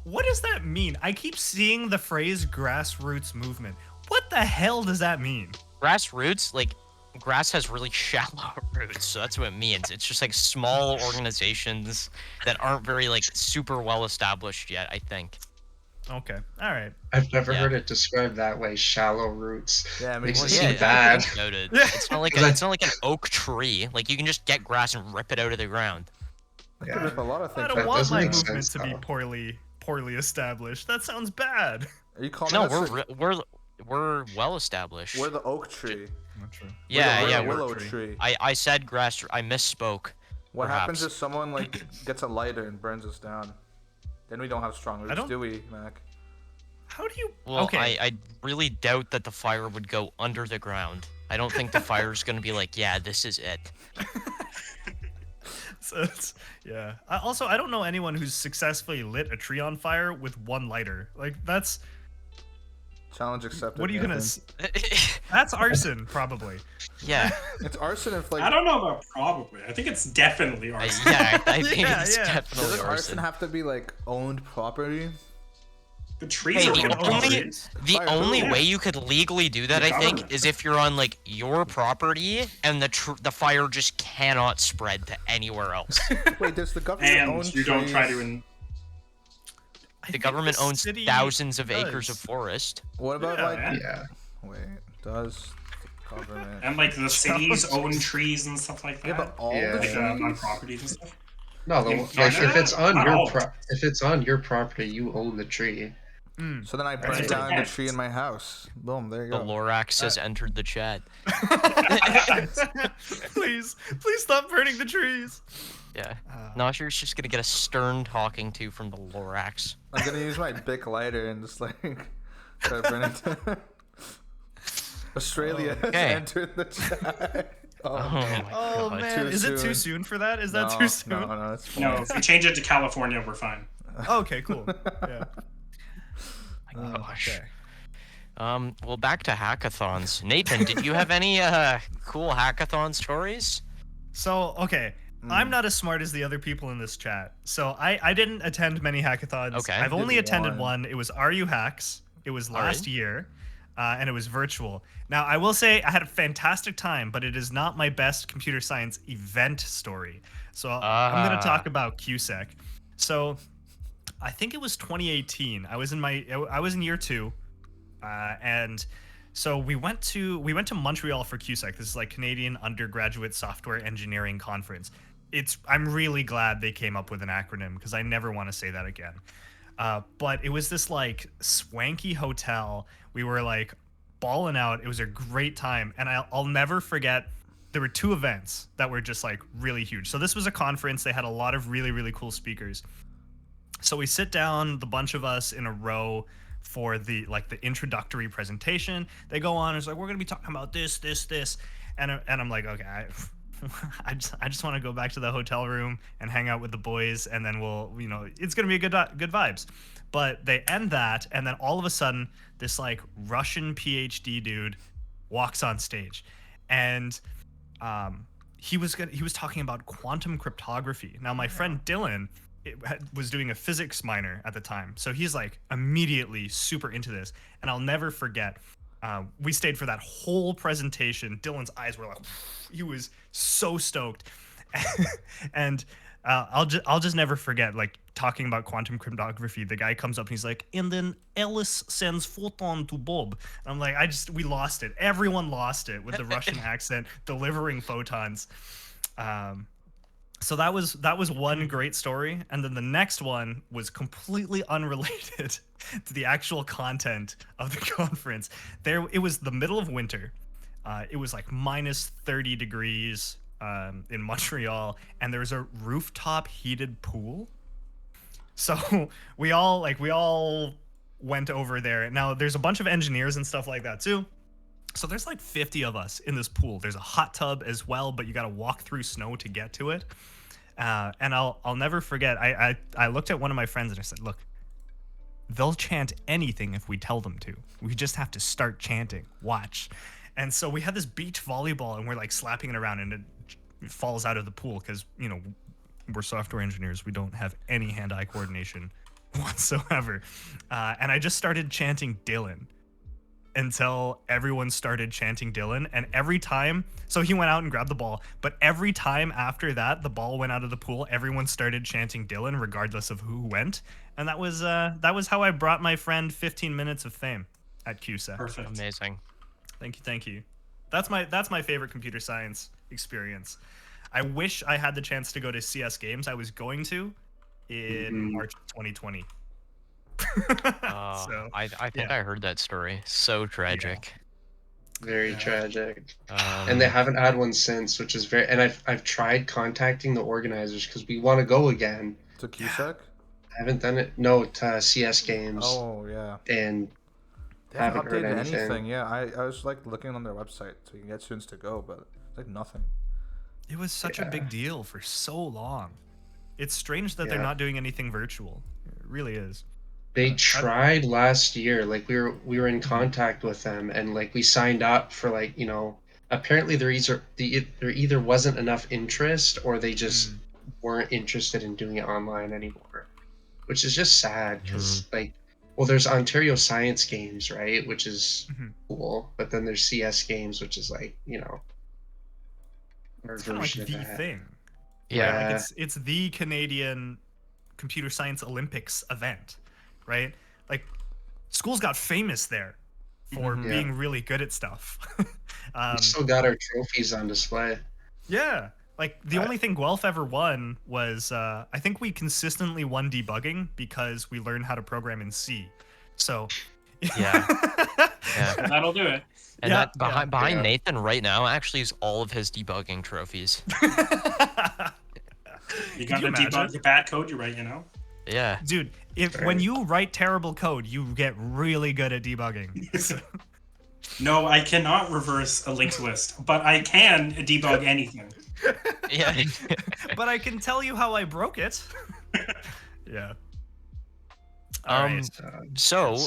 What does that mean? I keep seeing the phrase grassroots movement. What the hell does that mean? Grassroots, like grass has really shallow roots, so that's what it means. It's just like small organizations that aren't very like super well established yet, I think. Okay. All right. I've never Yeah. heard it described that way. Shallow roots. Yeah, Makes well, it yeah, seem yeah. bad. That's noted. Yeah. It's not like Cause it's not like an oak tree. Like you can just get grass and rip it out of the ground. I could rip a lot of I things. don't That want does my make movement sense, to be though. poorly established. That sounds bad. Are you calling No, us? we're well established. We're the oak tree. Not true. Yeah, we're yeah. the We're, willow tree. I said grass. I misspoke. What perhaps. happens if someone like gets a lighter and burns us down? Then we don't have strong roots, don't- do we, Mac? How do you? Well, okay. I really doubt that the fire would go under the ground. I don't think the fire's gonna be like, yeah, this is it. So yeah. Also, I don't know anyone who's successfully lit a tree on fire with one lighter. Like that's Challenge accepted. what are you gonna? Nathan. That's arson, probably. Yeah, It's arson if like. I don't know about probably. I think it's definitely arson. yeah. I think Yeah, it's yeah. definitely Doesn't arson arson. have to be like owned property? The trees Hey, are the owned only- properties. The Fire only too. way you could legally do that, The I think, government. is if you're on like your property and the fire just cannot spread to anywhere else. Wait, does the government own And you don't trees? try to. I The think government owns city thousands of acres of does. forest. What about Yeah. like? Yeah. Wait, does the government? And like the cities own trees and stuff like that. Yeah, but all Yeah. the Like trees. on properties and stuff. No, In like Canada? if it's on Not your all. if it's on your property, you own the tree. So then I burn Right. down the Yeah. tree in my house. Boom, there you The go. Lorax has entered the chat. please stop burning the trees. Yeah. Nosher's just gonna get a stern talking to from the Lorax. I'm gonna use my Bic lighter and just like try to burn it. Australia has Okay. entered the chat. Oh Oh, my Oh god. man, Too is it too soon. soon for that? Is no, that too soon? No, it's fine. No, if we change it to California, we're fine. Okay, cool. Yeah. My gosh. Okay. Well, back to hackathons. Nathan, did you have any cool hackathon stories? So, okay. I'm not as smart as the other people in this chat. So I didn't attend many hackathons. Okay. I've only Did attended one. one. It was RU Hacks. It was All right. last year. And it was virtual. Now, I will say I had a fantastic time, but it is not my best computer science event story. So I'm going to talk about QSEC. So I think it was 2018. I was in year 2, and so we went to Montreal for CUSEC. This is like Canadian Undergraduate Software Engineering Conference. I'm really glad they came up with an acronym because I never want to say that again. But it was this like swanky hotel. We were like balling out. It was a great time, and I'll never forget. There were 2 events that were just like really huge. So this was a conference. They had a lot of really, really cool speakers. So we sit down, the bunch of us in a row for the introductory presentation. They go on and it's like, we're gonna be talking about this, and I'm like, okay, I just want to go back to the hotel room and hang out with the boys, and then we'll, it's gonna be a good vibes. But they end that, and then all of a sudden, this like Russian PhD dude walks on stage, and he was talking about quantum cryptography. Now my friend Dylan was doing a physics minor at the time, so he's like immediately super into this. And I'll never forget, we stayed for that whole presentation. Dylan's eyes were like, he was so stoked. And I'll just never forget, like, talking about quantum cryptography. The guy comes up and he's like, and then Alice sends photon to Bob. And I'm like, we lost it. Everyone lost it with the Russian accent delivering photons. So that was one great story, and then the next one was completely unrelated to the actual content of the conference. It was the middle of winter. It was like minus 30 degrees in Montreal, and there was a rooftop heated pool. So we all went over there. Now there's a bunch of engineers and stuff like that too. So there's like 50 of us in this pool. There's a hot tub as well, but you got to walk through snow to get to it. And I'll never forget. I looked at one of my friends and I said, "Look, they'll chant anything if we tell them to. We just have to start chanting. Watch." And so we had this beach volleyball, and we're like slapping it around, and it falls out of the pool because we're software engineers. We don't have any hand-eye coordination whatsoever. And I just started chanting Dylan until everyone started chanting Dylan. And every time, so he went out and grabbed the ball, but every time after that, the ball went out of the pool, everyone started chanting Dylan regardless of who went. And that was how I brought my friend 15 minutes of fame at CUSEC. Perfect. Amazing. Thank you. That's my favorite computer science experience. I wish I had the chance to go to CS Games. I was going to in March of 2020. So, I think I heard that story. So tragic. Very tragic. And they haven't had one since, which is very. And I've tried contacting the organizers because we want to go again. To CUSEC? I haven't done it. No, to CS Games. Oh yeah. And they haven't heard updated anything. anything. Yeah, I was like looking on their website so you can get students to go, but like nothing. It was such a big deal for so long. It's strange that they're not doing anything virtual. It really is. They tried last year. Like we were in contact with them, and like we signed up for like apparently there either wasn't enough interest or they just weren't interested in doing it online anymore, which is just sad because there's Ontario Science Games, right, which is cool, but then there's CS Games, which is like it's kind of like the thing. Yeah, like it's the Canadian Computer Science Olympics event. Right? Like, schools got famous there for being really good at stuff. We still got our trophies on display. Yeah. Like, the only thing Guelph ever won was, I think we consistently won debugging because we learned how to program in C. So, yeah. That'll do it. And that behind Nathan right now actually is all of his debugging trophies. You got to debug the bad code you write, Yeah. Dude, when you write terrible code, you get really good at debugging. No, I cannot reverse a linked list, but I can debug anything. Yeah. But I can tell you how I broke it. Yeah. So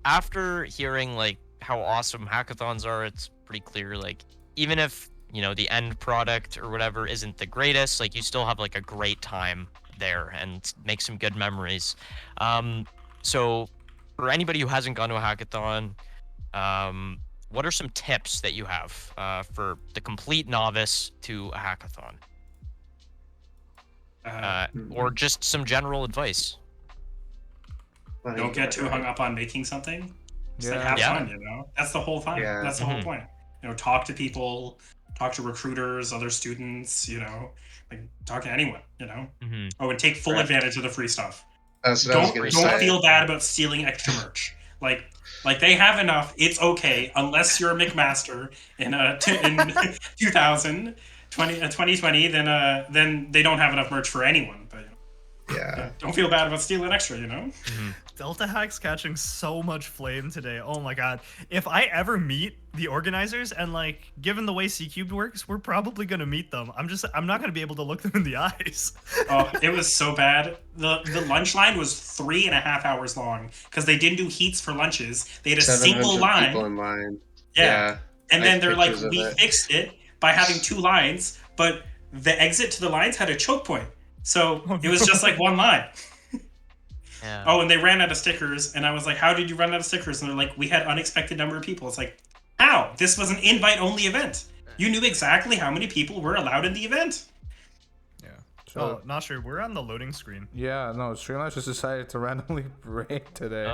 after hearing like how awesome hackathons are, it's pretty clear like even if, the end product or whatever isn't the greatest, like you still have like a great time there and make some good memories. So for anybody who hasn't gone to a hackathon, what are some tips that you have for the complete novice to a hackathon? or just some general advice. Don't get too hung up on making something. Just like have Yeah. fun, you know? That's the whole fun. Yeah. That's the whole point. You know, talk to people, talk to recruiters, other students, you know, like talk to anyone, you know? Oh, and take full advantage of the free stuff. That's what I was Don't gonna say. feel bad about stealing extra merch. Like they have enough. It's okay, unless you're a McMaster in 2020. Then they don't have enough merch for anyone. But Yeah. don't feel bad about stealing extra. You know. Delta Hack's catching so much flame today. Oh my god. If I ever meet the organizers, and like, given the way C-Cubed works, we're probably gonna meet them. I'm not gonna be able to look them in the eyes. Oh, it was so bad. The lunch line was 3.5 hours long because they didn't do heats for lunches. They had a single 700 line. people in line. Yeah. And then they're like, pictures of we it. fixed it by having 2 lines, but the exit to the lines had a choke point. So it was just like one line. Yeah. Oh, and they ran out of stickers, and I was like, how did you run out of stickers? And they're like, we had unexpected number of people. It's like, how? This was an invite-only event. You knew exactly how many people were allowed in the event. Yeah. So- Oh, not sure. We're on the loading screen. Yeah, no, Streamlabs just decided to randomly break today.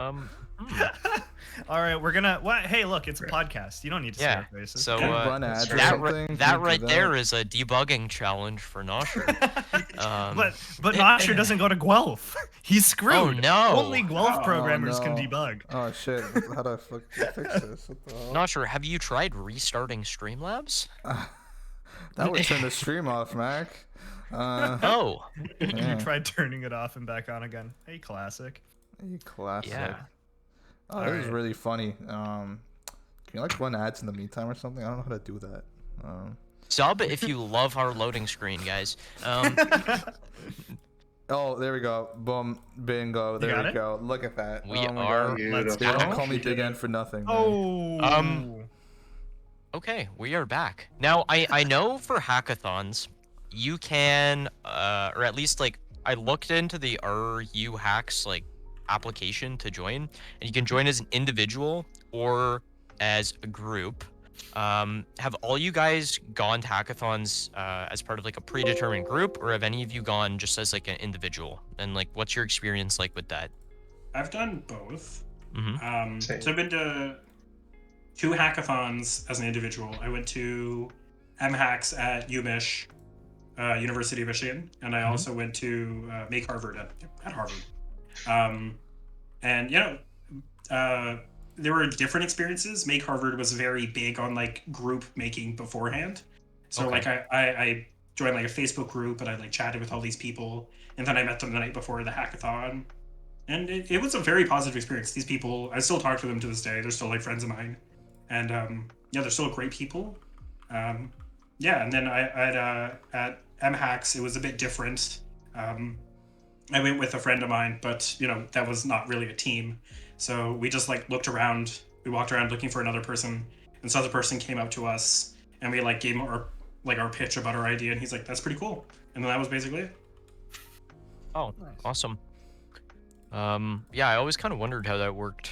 All right, we're gonna. What? Hey, look, it's a podcast. You don't need to see Yeah. our faces. So Run ads or that something, that do right that. there is a debugging challenge for Nosher. But Nosher doesn't go to Guelph. He's screwed. Oh, no. Only Guelph programmers can no. debug. Oh shit! How do I fix this? What the hell? Nosher, have you tried restarting Streamlabs? That would turn the stream off, Mac. Oh. Yeah. You tried turning it off and back on again. Hey, classic. You classic. Yeah. Oh, this is Alright. really funny. Can you like run ads in the meantime or something? I don't know how to do that. Sub if you love our loading screen, guys. Oh, there we go. Boom, bingo. There got we it? go. Look at that. We oh my are- God. Beautiful. They don't call me You did Big it. N for nothing. man. Oh. Okay, we are back. Now, I know for hackathons, you can, or at least, like, I looked into the RU Hacks, like, application to join, and you can join as an individual or as a group. Have all you guys gone to hackathons as part of, like, a predetermined group, or have any of you gone just as, like, an individual? And, like, what's your experience like with that? I've done both. Mm-hmm. Same. So I've been to 2 hackathons as an individual. I went to MHacks at UMich, University of Michigan, and I also went to Make Harvard at Harvard. And you know, there were different experiences. Make Harvard was very big on like group making beforehand. So Okay. like I joined like a Facebook group and I like chatted with all these people, and then I met them the night before the hackathon. And it was a very positive experience. These people, I still talk to them to this day. They're still like friends of mine. And yeah, they're still great people. Yeah, and then at MHacks, it was a bit different. I went with a friend of mine, but you know, that was not really a team. So we just like looked around. We walked around looking for another person, and so the person came up to us, and we like gave him our pitch about our idea, and he's like, "That's pretty cool." And then that was basically it. Oh, awesome. Yeah, I always kind of wondered how that worked.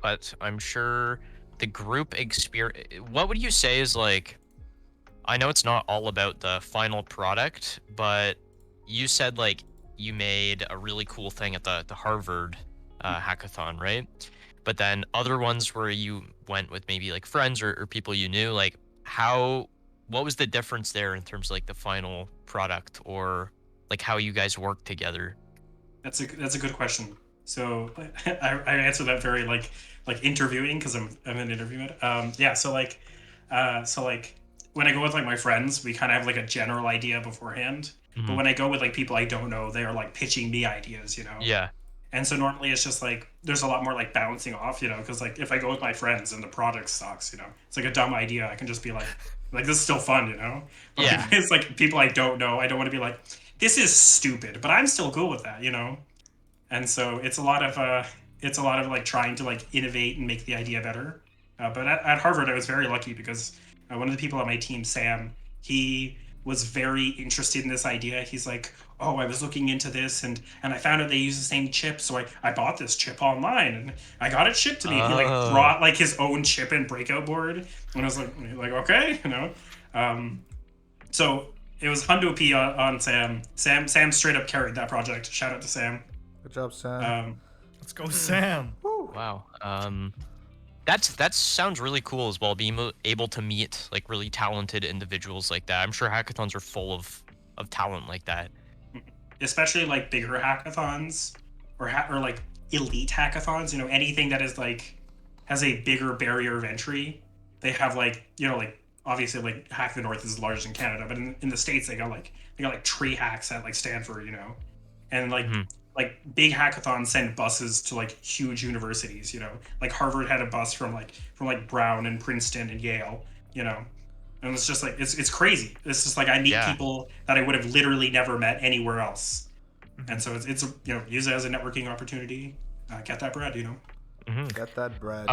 But I'm sure the group experience. What would you say is like? I know it's not all about the final product, but you said like you made a really cool thing at the Harvard hackathon, right? But then other ones where you went with maybe like friends or people you knew, like what was the difference there in terms of like the final product or like how you guys worked together? That's a good question. So I answer that very like interviewing because I'm an interviewer. Yeah. So like when I go with like my friends, we kind of have like a general idea beforehand. Mhm. But when I go with like people I don't know, they are like pitching me ideas, you know. Yeah. And so normally it's just like there's a lot more like bouncing off, you know, because like if I go with my friends and the product sucks, you know, it's like a dumb idea. I can just be like this is still fun, you know. But Yeah. if it's like people I don't know, I don't want to be like, this is stupid, but I'm still cool with that, you know. And so it's a lot of like trying to like innovate and make the idea better. But at Harvard, I was very lucky because one of the people on my team, Sam, he was very interested in this idea. He's like, oh, I was looking into this and I found out they use the same chip, so I bought this chip online and I got it shipped to me. He like Oh. brought like his own chip and breakout board, and I was like okay, you know. So It was Hundo P on Sam. Sam straight up carried that project. Shout out to Sam. Good job, Sam. Let's go, Sam. Wow. That sounds really cool as well. Being able to meet like really talented individuals like that. I'm sure hackathons are full of talent like that. Especially like bigger hackathons or like elite hackathons. You know, anything that is like has a bigger barrier of entry. They have like, you know, like obviously like Hack the North is the largest in Canada, but in the States they got like tree hacks at like Stanford, you know, and like like big hackathons send buses to like huge universities, you know, like Harvard had a bus from Brown and Princeton and Yale, you know, and it's just like it's crazy. It's just like I meet people that I would have literally never met anywhere else, and so it's you know, use it as a networking opportunity. Get that bread, you know. Get that bread.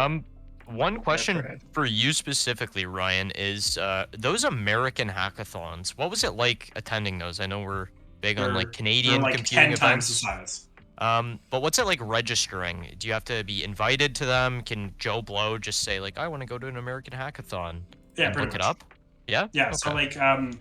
One question for you specifically, Ryan, is those American hackathons. What was it like attending those? I know we're big on like Canadian like computing 10 events. times the size. But what's it like registering? Do you have to be invited to them? Can Joe Blow just say like, I want to go to an American hackathon? Yeah, and pretty look much. it up. Yeah. Yeah. Okay. So like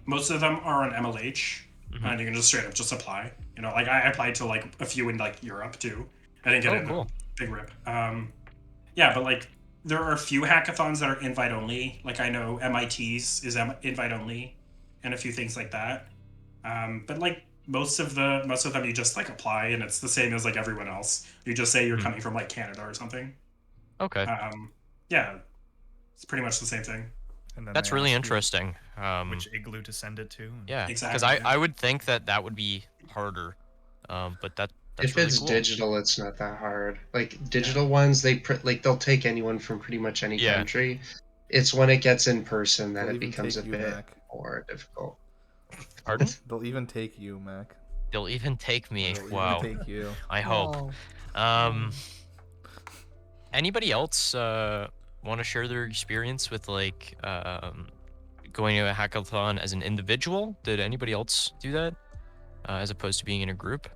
most of them are on MLH, and you can just straight up just apply. You know, like I applied to like a few in like Europe too. I didn't get it. Cool. Big rip. Yeah, but like there are a few hackathons that are invite only. Like I know MIT's is invite only, and a few things like that. But like most of them you just like apply, and it's the same as like everyone else. You just say you're coming from like Canada or something. Okay. Yeah, it's pretty much the same thing. And then That's they really ask you interesting. which igloo to send it to. Yeah, Exactly. because I would think that would be harder. But that's If really it's cool. digital, it's not that hard. Like digital ones, they'll take anyone from pretty much any country. It's when it gets in person that They'll it even becomes a take you, bit Mac. more difficult. Pardon? They'll even take you, Mac. They'll even take me. They'll Wow. even take you. I hope. Anybody else want to share their experience with like going to a hackathon as an individual? Did anybody else do that as opposed to being in a group?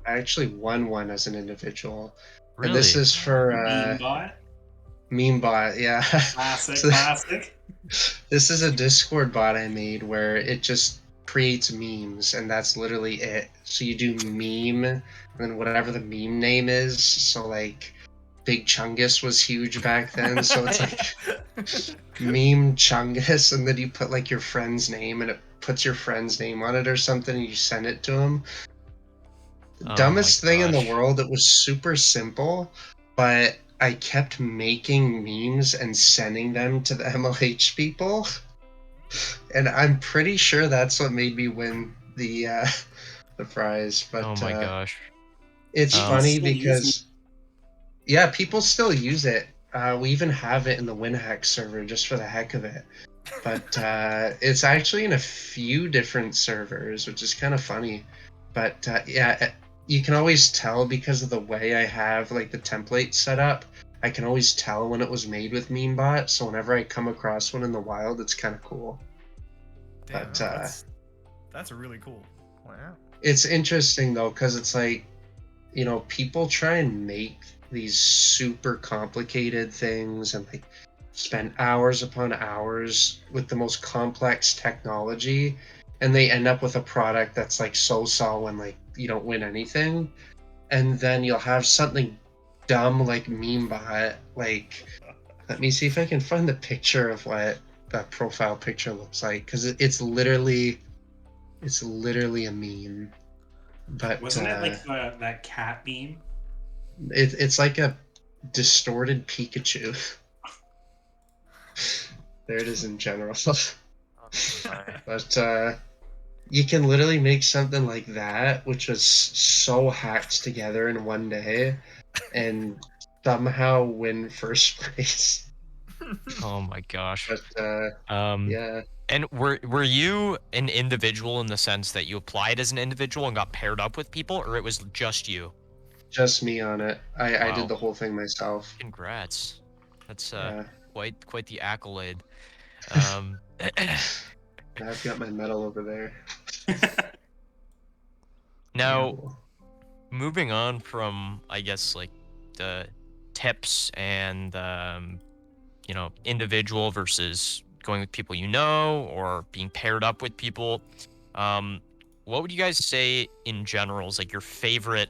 I actually won one as an individual. Really? And this is for Memebot. Memebot, yeah. Classic. This is a Discord bot I made where it just creates memes, and that's literally it. So you do meme, and then whatever the meme name is. So like, Big Chungus was huge back then, so it's like meme Chungus, and then you put like your friend's name, and it puts your friend's name on it or something, and you send it to them. Dumbest thing in the world. It was super simple, but I kept making memes and sending them to the MLH people, and I'm pretty sure that's what made me win the prize. But oh my gosh, it's funny because people still use it. We even have it in the WinHacks server just for the heck of it. But it's actually in a few different servers, which is kind of funny. But you can always tell because of the way I have like the template set up. I can always tell when it was made with Memebot, so whenever I come across one in the wild, it's kind of cool. Damn, But that's really cool. Wow. it's interesting though, because it's like, you know, people try and make these super complicated things and like spend hours upon hours with the most complex technology, and they end up with a product that's like so-so and like you don't win anything. And then you'll have something dumb like Memebot. Like, let me see if I can find the picture of what that profile picture looks like, because it's literally a meme. But wasn't it like that cat meme? It's like a distorted Pikachu. There it is in general. But you can literally make something like that, which was so hacked together in one day, and somehow win first place. Oh my gosh. But yeah. And were you an individual in the sense that you applied as an individual and got paired up with people, or it was just you? Just me on it. I Wow. did the whole thing myself. Congrats. That's Yeah. quite the accolade. Now I've got my medal over there. Now, moving on from, I guess, like the tips and you know, individual versus going with people you know or being paired up with people. What would you guys say in general is like your favorite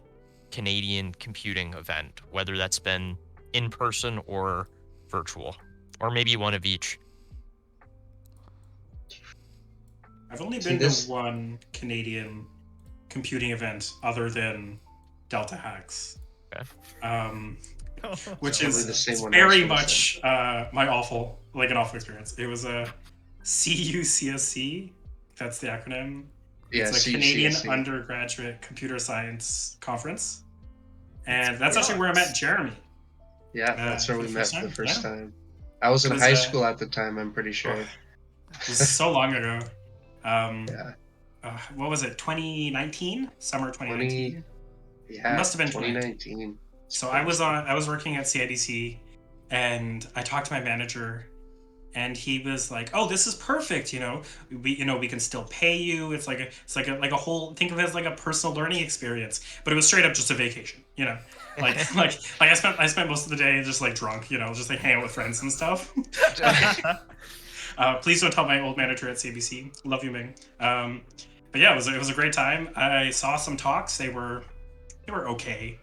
Canadian computing event, whether that's been in person or virtual, or maybe one of each? I've only been to one Canadian computing event other than Delta Hacks. Okay. Which Probably is the same one very I was much an awful experience. It was a CUCSC. That's the acronym. Yeah, It's a Canadian CUCSC. Undergraduate Computer Science Conference, and that's actually where I met Jeremy. Yeah, that's where for we the met first for the time, first yeah. time. I was in It was, high school at the time, I'm pretty sure. It was so long ago. Yeah. What was it? 2019? Summer 2019. Yeah, It must have been 2019. So I was working at CIBC, and I talked to my manager, and he was like, "Oh, this is perfect. We can still pay you. It's like a whole, think of it as like a personal learning experience." But it was straight up just a vacation. Like I spent most of the day just like drunk. Just like hanging out with friends and stuff. Please don't tell my old manager at CBC. Love you, Ming. But yeah, it was a great time. I saw some talks. They were okay.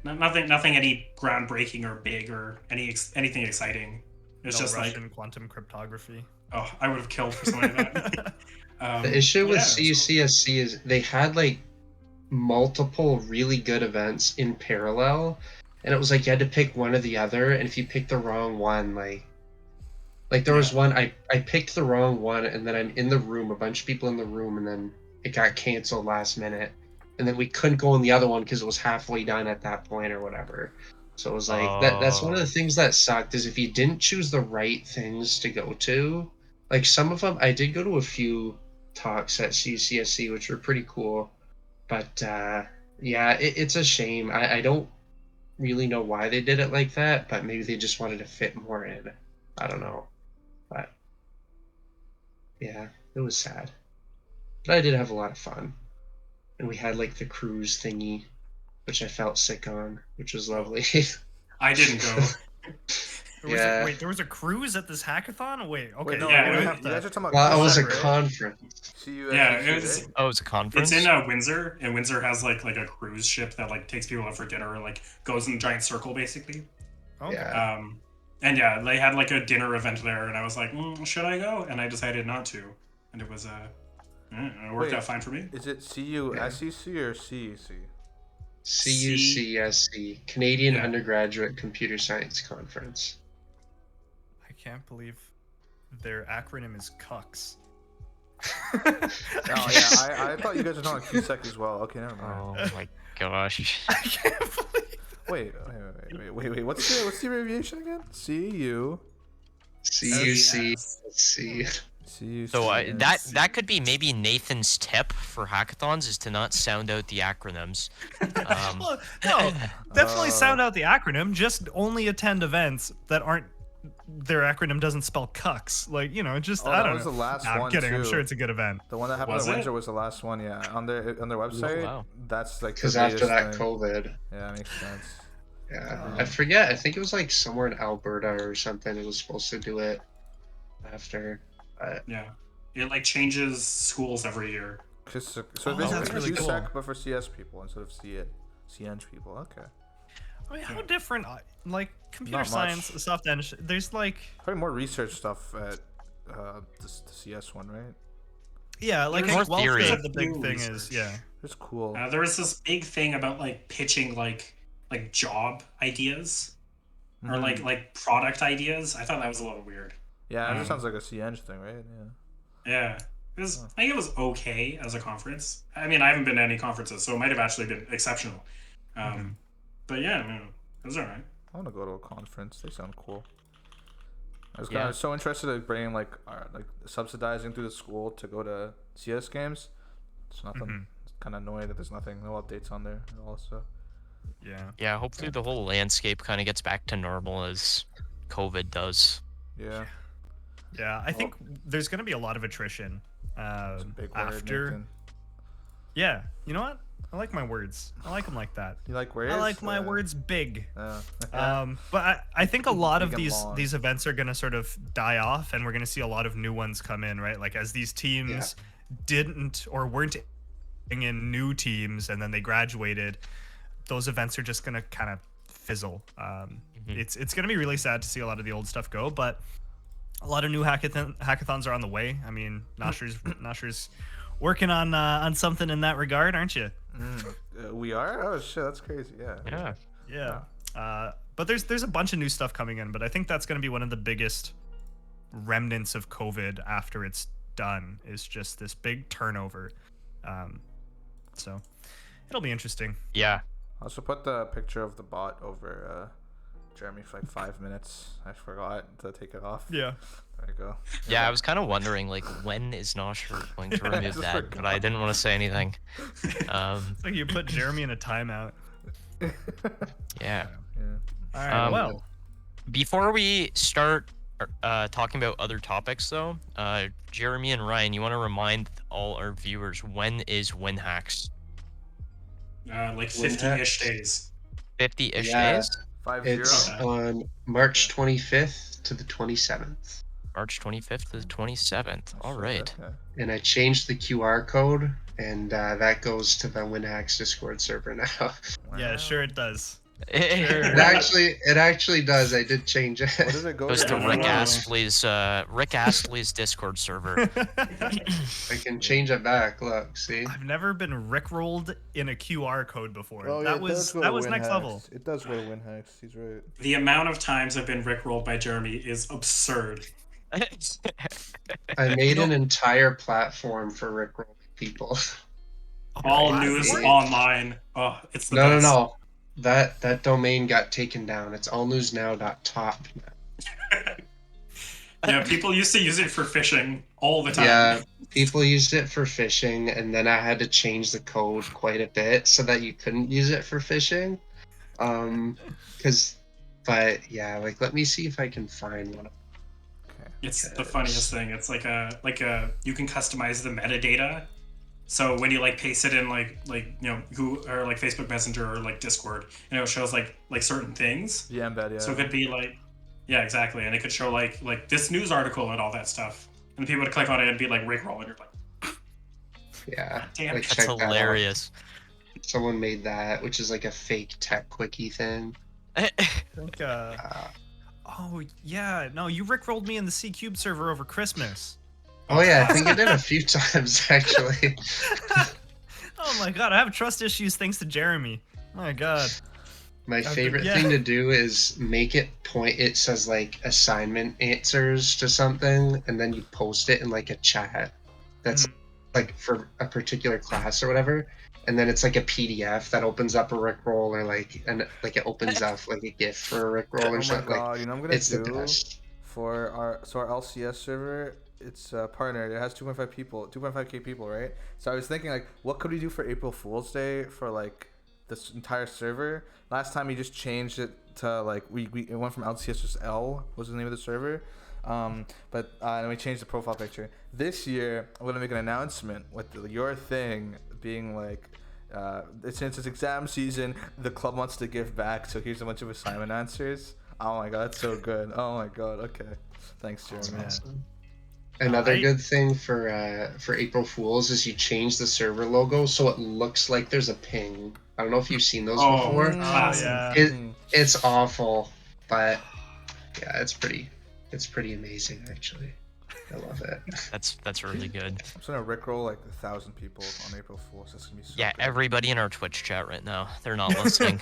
Nothing any groundbreaking or big or anything exciting. It's just Russian like quantum cryptography. Oh, I would have killed for something like that. The issue with yeah, CUCSC is they had like multiple really good events in parallel, and it was like you had to pick one or the other, and if you picked the wrong one, like there was one I picked the wrong one, and then I'm in the room, a bunch of people in the room, and then it got canceled last minute, and then we couldn't go in the other one because it was halfway done at that point or whatever. So it was like that's one of the things that sucked, is if you didn't choose the right things to go to. Like some of them, I did go to a few talks at CCSC, which were pretty cool. But yeah, it's a shame. I don't really know why they did it like that, but maybe they just wanted to fit more in. I don't know. But yeah, it was sad. But I did have a lot of fun. And we had like the cruise thingy, which I felt sick on, which was lovely. I didn't go. Wait, there was a cruise at this hackathon? Wait, okay. Wait, no, Yeah, you it guys are talking about Well, it was a separate. conference. Yeah, it was. Oh, it's a conference. It's in Windsor, and Windsor has like a cruise ship that like takes people out for dinner and like goes in a giant circle basically. Okay. Yeah. And yeah, they had like a dinner event there, and I was like, should I go? And I decided not to, and it was it worked out fine for me. Is it CUSEC or CEC? CUCSC, Canadian Undergraduate Computer Science Conference. I can't believe their acronym is CUCS. Oh yeah, I thought you guys were talking QSEC as well. Okay, never mind. Oh my gosh. I can't believe. Wait. What's the abbreviation again? CUCSC. So that could be maybe Nathan's tip for hackathons, is to not sound out the acronyms. Well, no, definitely sound out the acronym. Just only attend events that aren't. Their acronym doesn't spell cucks. Like, just I don't know. That was the last one. I'm kidding. Too. I'm sure it's a good event. The one that happened at Windsor was the last one. Yeah, on their website. Oh, wow. That's like because the after that latest COVID. Yeah, makes sense. Yeah, I forget. I think it was like somewhere in Alberta or something. It was supposed to do it after. Yeah, it like changes schools every year. So that's really cool. QSEC, but for CS people instead of CNG people. Okay. I mean, how different? Like computer Not science, much. soft end. There's like Probably more research stuff at the CS one, right? yeah, like There's I think more theory. the big thing is It's cool. There was this big thing about like pitching like job ideas or like product ideas. I thought that was a little weird. Yeah, it just sounds like a CNG thing, right? Yeah. Yeah. I think it was okay as a conference. I mean, I haven't been to any conferences, so it might have actually been exceptional. But yeah, it was alright. I want to go to a conference. They sound cool. I was kind of so interested in bringing like subsidizing through the school to go to CS games. It's nothing. It's kind of annoying that there's no updates on there at all. So Yeah, hopefully the whole landscape kind of gets back to normal as COVID does. yeah. Yeah, I think there's going to be a lot of attrition It's a big word, after. Nathan. Yeah, you know what? I like my words. I like them like that. You like words? I like my words big. Yeah. But I think a lot of Big and long. these events are gonna sort of die off, and we're gonna see a lot of new ones come in, right? Like as these teams didn't or weren't in new teams, and then they graduated, those events are just gonna kind of fizzle. It's gonna be really sad to see a lot of the old stuff go, but a lot of new hackathons are on the way. I mean, Nosher's working on something in that regard, aren't you? We are? Oh shit, that's crazy. Yeah. Yeah. But there's a bunch of new stuff coming in, but I think that's going to be one of the biggest remnants of COVID after it's done, is just this big turnover. So it'll be interesting. Yeah. I also put the picture of the bot over Jeremy for like 5 minutes. I forgot to take it off. Yeah. There you go. Yeah, I was kind of wondering, like, when is Nosher going to remove just that? But I didn't want to say anything. It's like you put Jeremy in a timeout. Yeah. All right. Well, Before we start talking about other topics, though, Jeremy and Ryan, you want to remind all our viewers, when is WinHacks? Like 50-ish days. 50-ish Yeah. days? 5-0. It's on March 25th to the 27th. March 25th to the 27th. All right. Okay. And I changed the QR code, and that goes to the WinHacks Discord server now. yeah, sure it does. It actually does. I did change it. What does it go Goes to to? Rick Astley's Discord server. I can change it back. Look, see? I've never been rickrolled in a QR code before. Oh, yeah, that was next level. It does go to WinHacks. He's right. The amount of times I've been rickrolled by Jeremy is absurd. I made an entire platform for Rickrolling people. All wow. news What? online. Oh, it's the No. best. That domain got taken down. It's allnewsnow.top now. Yeah, people used to use it for phishing all the time. Yeah, people used it for phishing, and then I had to change the code quite a bit so that you couldn't use it for phishing. But yeah, like let me see if I can find one. It's the funniest thing. It's like a you can customize the metadata. So when you like paste it in like Google or like Facebook Messenger or like Discord, it shows like certain things. Yeah, embed, yeah. So it could be like, yeah, exactly, and it could show like this news article and all that stuff, and people would click on it and be like Rickroll, and you're like, Yeah, damn like it. That's check that out. hilarious. Someone made that, which is like a fake tech quickie thing. Think, oh yeah, no, you rickrolled me in the C Cube server over Christmas. Oh yeah, I think I did a few times actually. Oh my god, I have trust issues thanks to Jeremy. My god. My favorite yeah. thing to do is make it point. It says like assignment answers to something, and then you post it in like a chat. That's like for a particular class or whatever. And then it's like a PDF that opens up a Rickroll or like it opens up like a GIF for a Rickroll Oh or my something. god, you know what I'm gonna It's the do best. for our LCS server. It's partnered. It has 2.5k people, right? So I was thinking like, what could we do for April Fool's Day for like this entire server? Last time we just changed it to like it went from LCS to L was the name of the server, but and we changed the profile picture. This year I'm gonna make an announcement with your thing being like. Since it's exam season, the club wants to give back, so here's a bunch of assignment answers. Oh my god, that's so good. Oh my god, okay. Thanks, Jeremy. Awesome. Another good thing for April Fools is you change the server logo so it looks like there's a ping. I don't know if you've seen those before. Classic. Yeah. It's awful, but yeah, it's pretty amazing actually. I love it. That's really good. I'm just gonna rickroll like 1,000 people on April Fool's. That's gonna be so Yeah, good. everybody in our Twitch chat right now. They're not listening.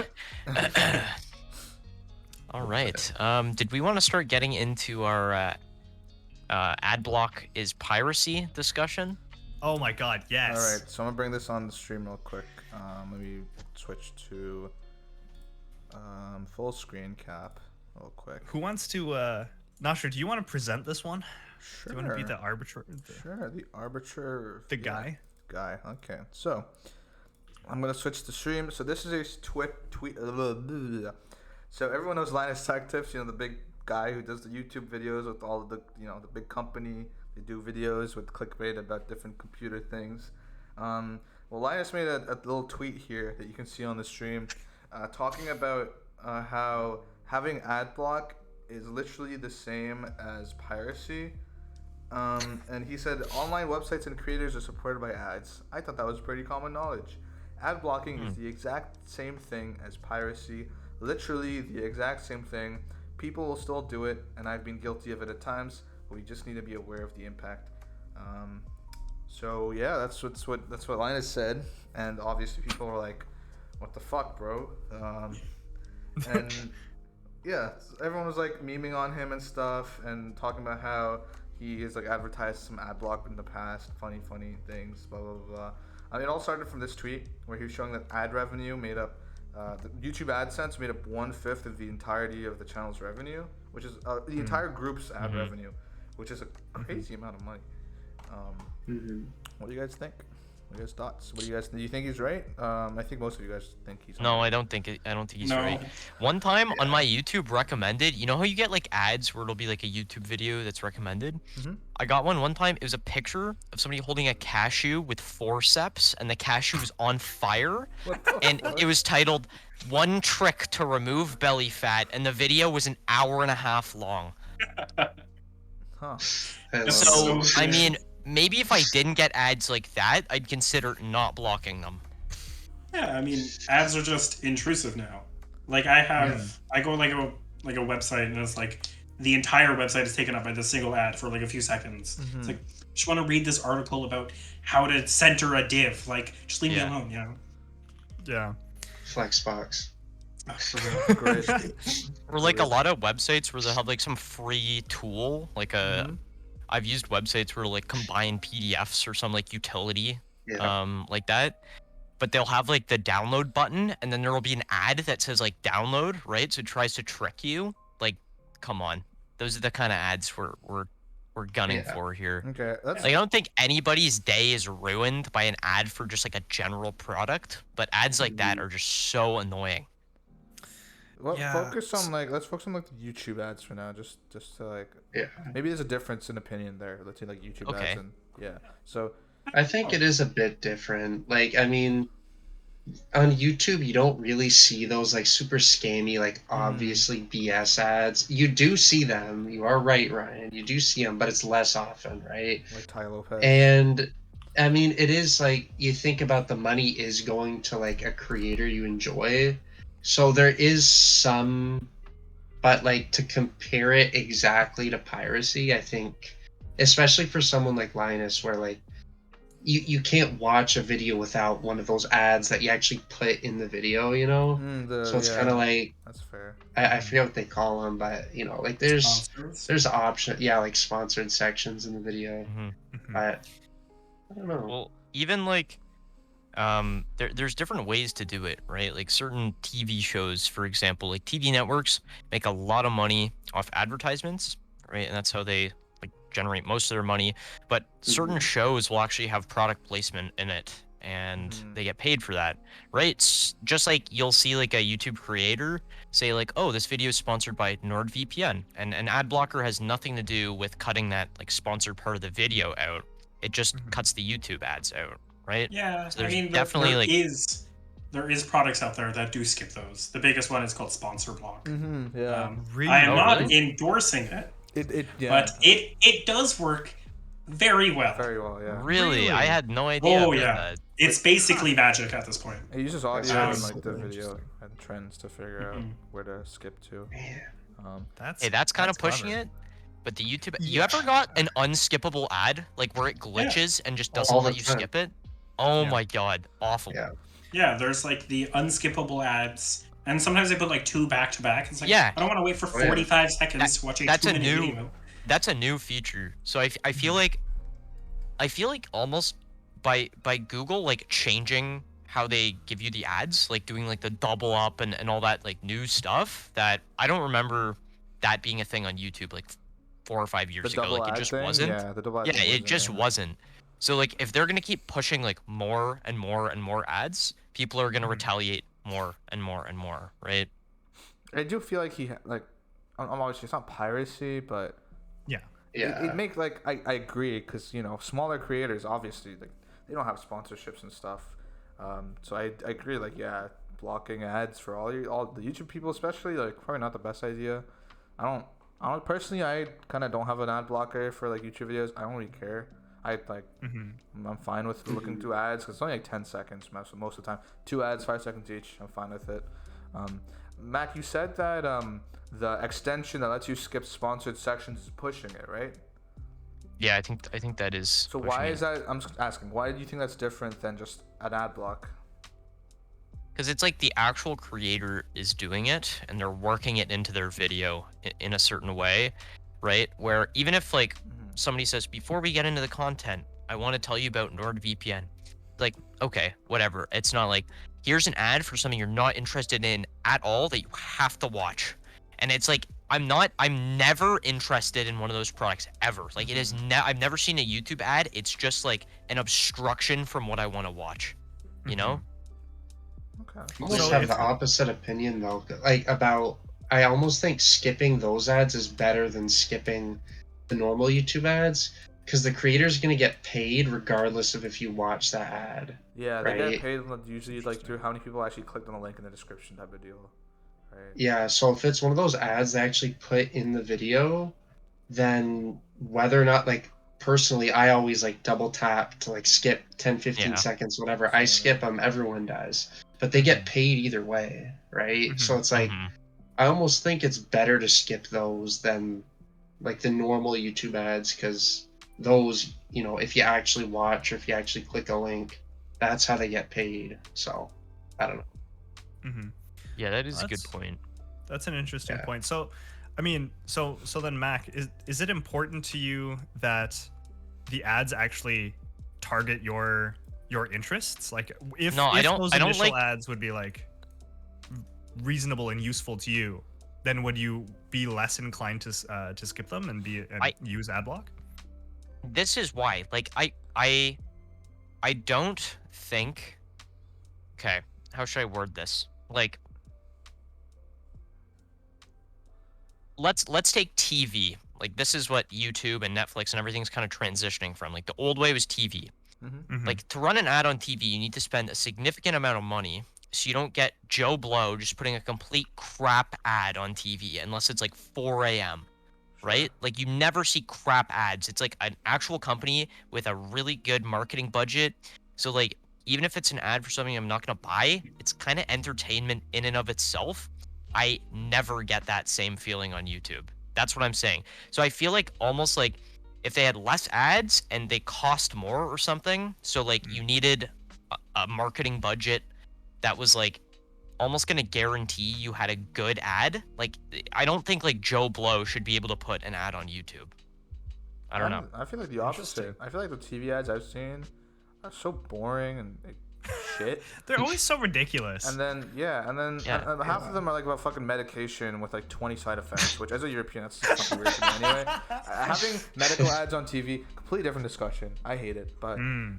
All right. Did we want to start getting into our ad block is piracy discussion? Oh my god, yes. All right, so I'm gonna bring this on the stream real quick. Let me switch to full screen cap real quick. Who wants to Nosher, do you want to present this one? Sure. Do you want to be the arbiter? Sure, the arbiter. The guy? Guy. Okay, so I'm gonna switch to stream. So this is a tweet. So everyone knows Linus Tech Tips. You know, the big guy who does the YouTube videos with all of the the big company. They do videos with clickbait about different computer things. Well, Linus made a little tweet here that you can see on the stream, talking about how having ad block is literally the same as piracy. And he said online websites and creators are supported by ads. I thought that was pretty common knowledge. Ad blocking is the exact same thing as piracy, literally the exact same thing. People will still do it, and I've been guilty of it at times, but we just need to be aware of the impact. So yeah, that's what Linus said, and obviously people were like, "What the fuck, bro?" And yeah, everyone was like memeing on him and stuff, and talking about how he has like advertised some ad block in the past, funny things, blah blah blah. It all started from this tweet where he was showing that ad revenue made up, the YouTube AdSense made up 1/5 of the entirety of the channel's revenue, which is the entire group's ad revenue, which is a crazy amount of money. What do you guys think? What are your guys' thoughts? Do you think he's right? I think most of you guys think he's No, right. I don't think he's right. One time on my YouTube recommended, you know how you get like ads where it'll be like a YouTube video that's recommended? I got one time. It was a picture of somebody holding a cashew with forceps, and the cashew was on fire, and it was titled "One Trick to Remove Belly Fat," and the video was an hour and a half long. Huh. So I mean, maybe if I didn't get ads like that, I'd consider not blocking them. Yeah, I mean, ads are just intrusive now. Like I go like a website, and it's like the entire website is taken up by this single ad for like a few seconds. It's like, just want to read this article about how to center a div. Like, just leave me alone, you know? Yeah. Flexbox. Great. Or like a lot of websites where they have like some free tool, like I've used websites where like combine PDFs or some like utility, like that. But they'll have like the download button, and then there will be an ad that says like download, right? So it tries to trick you. Like, come on, those are the kind of ads we're gunning for here. Okay, that's Like, I don't think anybody's day is ruined by an ad for just like a general product, but ads like that are just so annoying. let's focus on like the YouTube ads for now, just to like maybe there's a difference in opinion there. Let's say like YouTube ads and so I think it is a bit different. Like, I mean, on YouTube, you don't really see those like super scammy, like obviously BS ads. You do see them. You are right, Ryan. You do see them, but it's less often, right? like Ty Lopez. And I mean, it is like, you think about the money is going to like a creator you enjoy. So there is some, but like to compare it exactly to piracy, I think, especially for someone like Linus, where like you can't watch a video without one of those ads that you actually put in the video, you know? So it's kind of like, that's fair. I forget what they call them, but you know, like there's option, like sponsored sections in the video. But I don't know. Well, even like there's different ways to do it, right? Like certain TV shows, for example, like TV networks make a lot of money off advertisements, right? And that's how they like generate most of their money. But certain shows will actually have product placement in it, and they get paid for that, right? It's just like you'll see like a YouTube creator say like, oh, this video is sponsored by NordVPN, and an ad blocker has nothing to do with cutting that like sponsored part of the video out. It just cuts the YouTube ads out, right? Yeah, So I mean, there is products out there that do skip those. The biggest one is called Sponsor Block. Really? I am not endorsing it, but it does work very well. Very well, yeah. Really? I had no idea. Oh yeah, it's basically magic at this point. It uses audio and like the video and trends to figure out where to skip to. That's kind of pushing it. But the YouTube, you ever got an unskippable ad, like where it glitches and just doesn't let you skip it? Oh my god, awful. Yeah, there's like the unskippable ads, and sometimes they put like two back to back. It's like, I don't want to wait for 45 seconds to watch a 2-minute video. That's a new feature. So I feel like almost by Google like changing how they give you the ads, like doing like the double up and all that like new stuff, that I don't remember that being a thing on YouTube like 4 or 5 years ago. Like, it just wasn't. It just wasn't. So like if they're gonna keep pushing like more and more and more ads, people are gonna retaliate more and more and more, right? I do feel like obviously it's not piracy, but yeah, it makes like I agree, because you know, smaller creators obviously like they don't have sponsorships and stuff. So I agree. Like, yeah, blocking ads for all the YouTube people, especially, like, probably not the best idea. I don't personally. I kind of don't have an ad blocker for like YouTube videos. I don't really care. I'm fine with looking through ads because it's only like 10 seconds most of the time. 2 ads, 5 seconds each. I'm fine with it. Mac, you said that the extension that lets you skip sponsored sections is pushing it, right? Yeah, I think that is. So why is that? I'm just asking. Why do you think that's different than just an ad block? Because it's like the actual creator is doing it and they're working it into their video in a certain way, right? Where even if like somebody says, before we get into the content, I want to tell you about NordVPN. Like, okay, whatever. It's not like, here's an ad for something you're not interested in at all that you have to watch. And it's like, I'm never interested in one of those products ever. Like, it is I've never seen a YouTube ad. It's just like an obstruction from what I want to watch, you know? Okay. I almost have the opposite opinion though. Like I almost think skipping those ads is better than skipping the normal YouTube ads because the creator's gonna get paid regardless of if you watch that ad. Yeah, right? they get paid usually like through how many people actually clicked on the link in the description type of deal. Right. Yeah, so if it's one of those ads they actually put in the video, then whether or not, like, personally, I always like double tap to like skip 10-15 seconds, whatever. I skip them, everyone does. But they get paid either way, right? So it's like, I almost think it's better to skip those than like the normal YouTube ads, because those, you know, if you actually watch or if you actually click a link, that's how they get paid. So, I don't know. Yeah, that is a good point. That's an interesting point. So, I mean, so then Mac, is it important to you that the ads actually target your interests? Like, if those initial ads would be like reasonable and useful to you, then would you be less inclined to skip them and use ad block? This is why. Like, I don't think. Okay, how should I word this? Like, let's take TV. Like, this is what YouTube and Netflix and everything's kind of transitioning from. Like, the old way was TV. Like, to run an ad on TV, you need to spend a significant amount of money, so you don't get Joe Blow just putting a complete crap ad on TV unless it's like 4 a.m. Right? Like, you never see crap ads. It's like an actual company with a really good marketing budget. So like, even if it's an ad for something I'm not gonna buy, it's kind of entertainment in and of itself. I never get that same feeling on YouTube. That's what I'm saying. So I feel like almost like if they had less ads and they cost more or something, so like you needed a marketing budget that was like almost going to guarantee you had a good ad. Like, I don't think like Joe Blow should be able to put an ad on YouTube. I don't know. I feel like the opposite. I feel like the TV ads I've seen are so boring and shit. They're always so ridiculous. And then half of them are like about fucking medication with like 20 side effects, which as a European, that's just fucking weird to me anyway. Having medical ads on TV, completely different discussion. I hate it, but on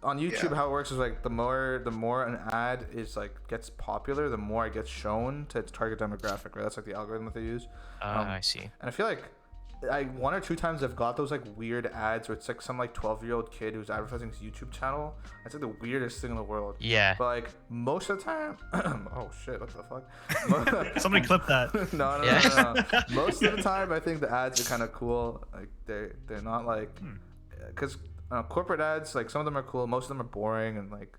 YouTube, how it works is like the more an ad is like gets popular, the more it gets shown to its target demographic. Right? That's like the algorithm that they use. I see. And I feel like one or two times I've got those like weird ads where it's like some like 12-year-old kid who's advertising his YouTube channel. That's like the weirdest thing in the world. Yeah. But like most of the time, oh shit, what the fuck? Somebody clip that. No. Most of the time, I think the ads are kind of cool. Like they're not like, because corporate ads, like some of them are cool, most of them are boring and like,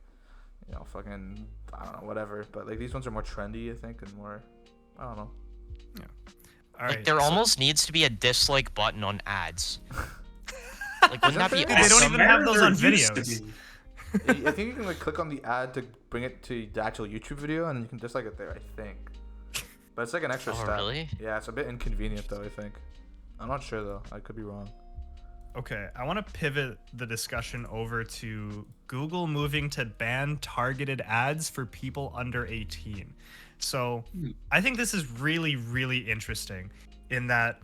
you know, fucking, I don't know, whatever. But like these ones are more trendy, I think, and more, I don't know. Yeah. Like, there almost needs to be a dislike button on ads. Like, wouldn't that be awesome? They don't even have those on videos. I think you can like click on the ad to bring it to the actual YouTube video, and you can dislike it there, I think. But it's like an extra step. Really? Yeah, it's a bit inconvenient though, I think. I'm not sure though. I could be wrong. Okay, I want to pivot the discussion over to Google moving to ban targeted ads for people under 18. So I think this is really, really interesting in that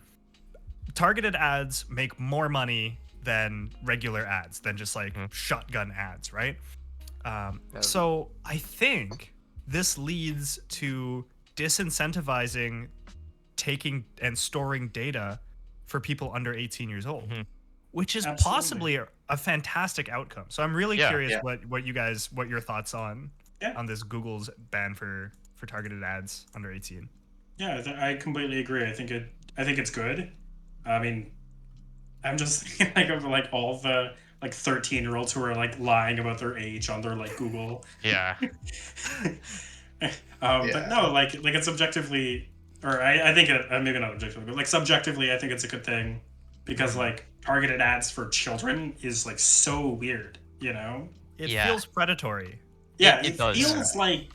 targeted ads make more money than regular ads, than just like shotgun ads, right? So I think this leads to disincentivizing taking and storing data for people under 18 years old. which is Absolutely. possibly a fantastic outcome. So I'm really Yeah. curious Yeah. what your thoughts on Yeah. this Google's ban for targeted ads under 18. Yeah, I completely agree. I think it's good. I mean, I'm just thinking like of like all the like 13-year-olds who are like lying about their age on their like Google. Yeah. But no, like it's objectively, or I think it maybe not objectively, but like subjectively, I think it's a good thing because like targeted ads for children is like so weird, you know? It Yeah. feels predatory. Yeah, It it does. feels like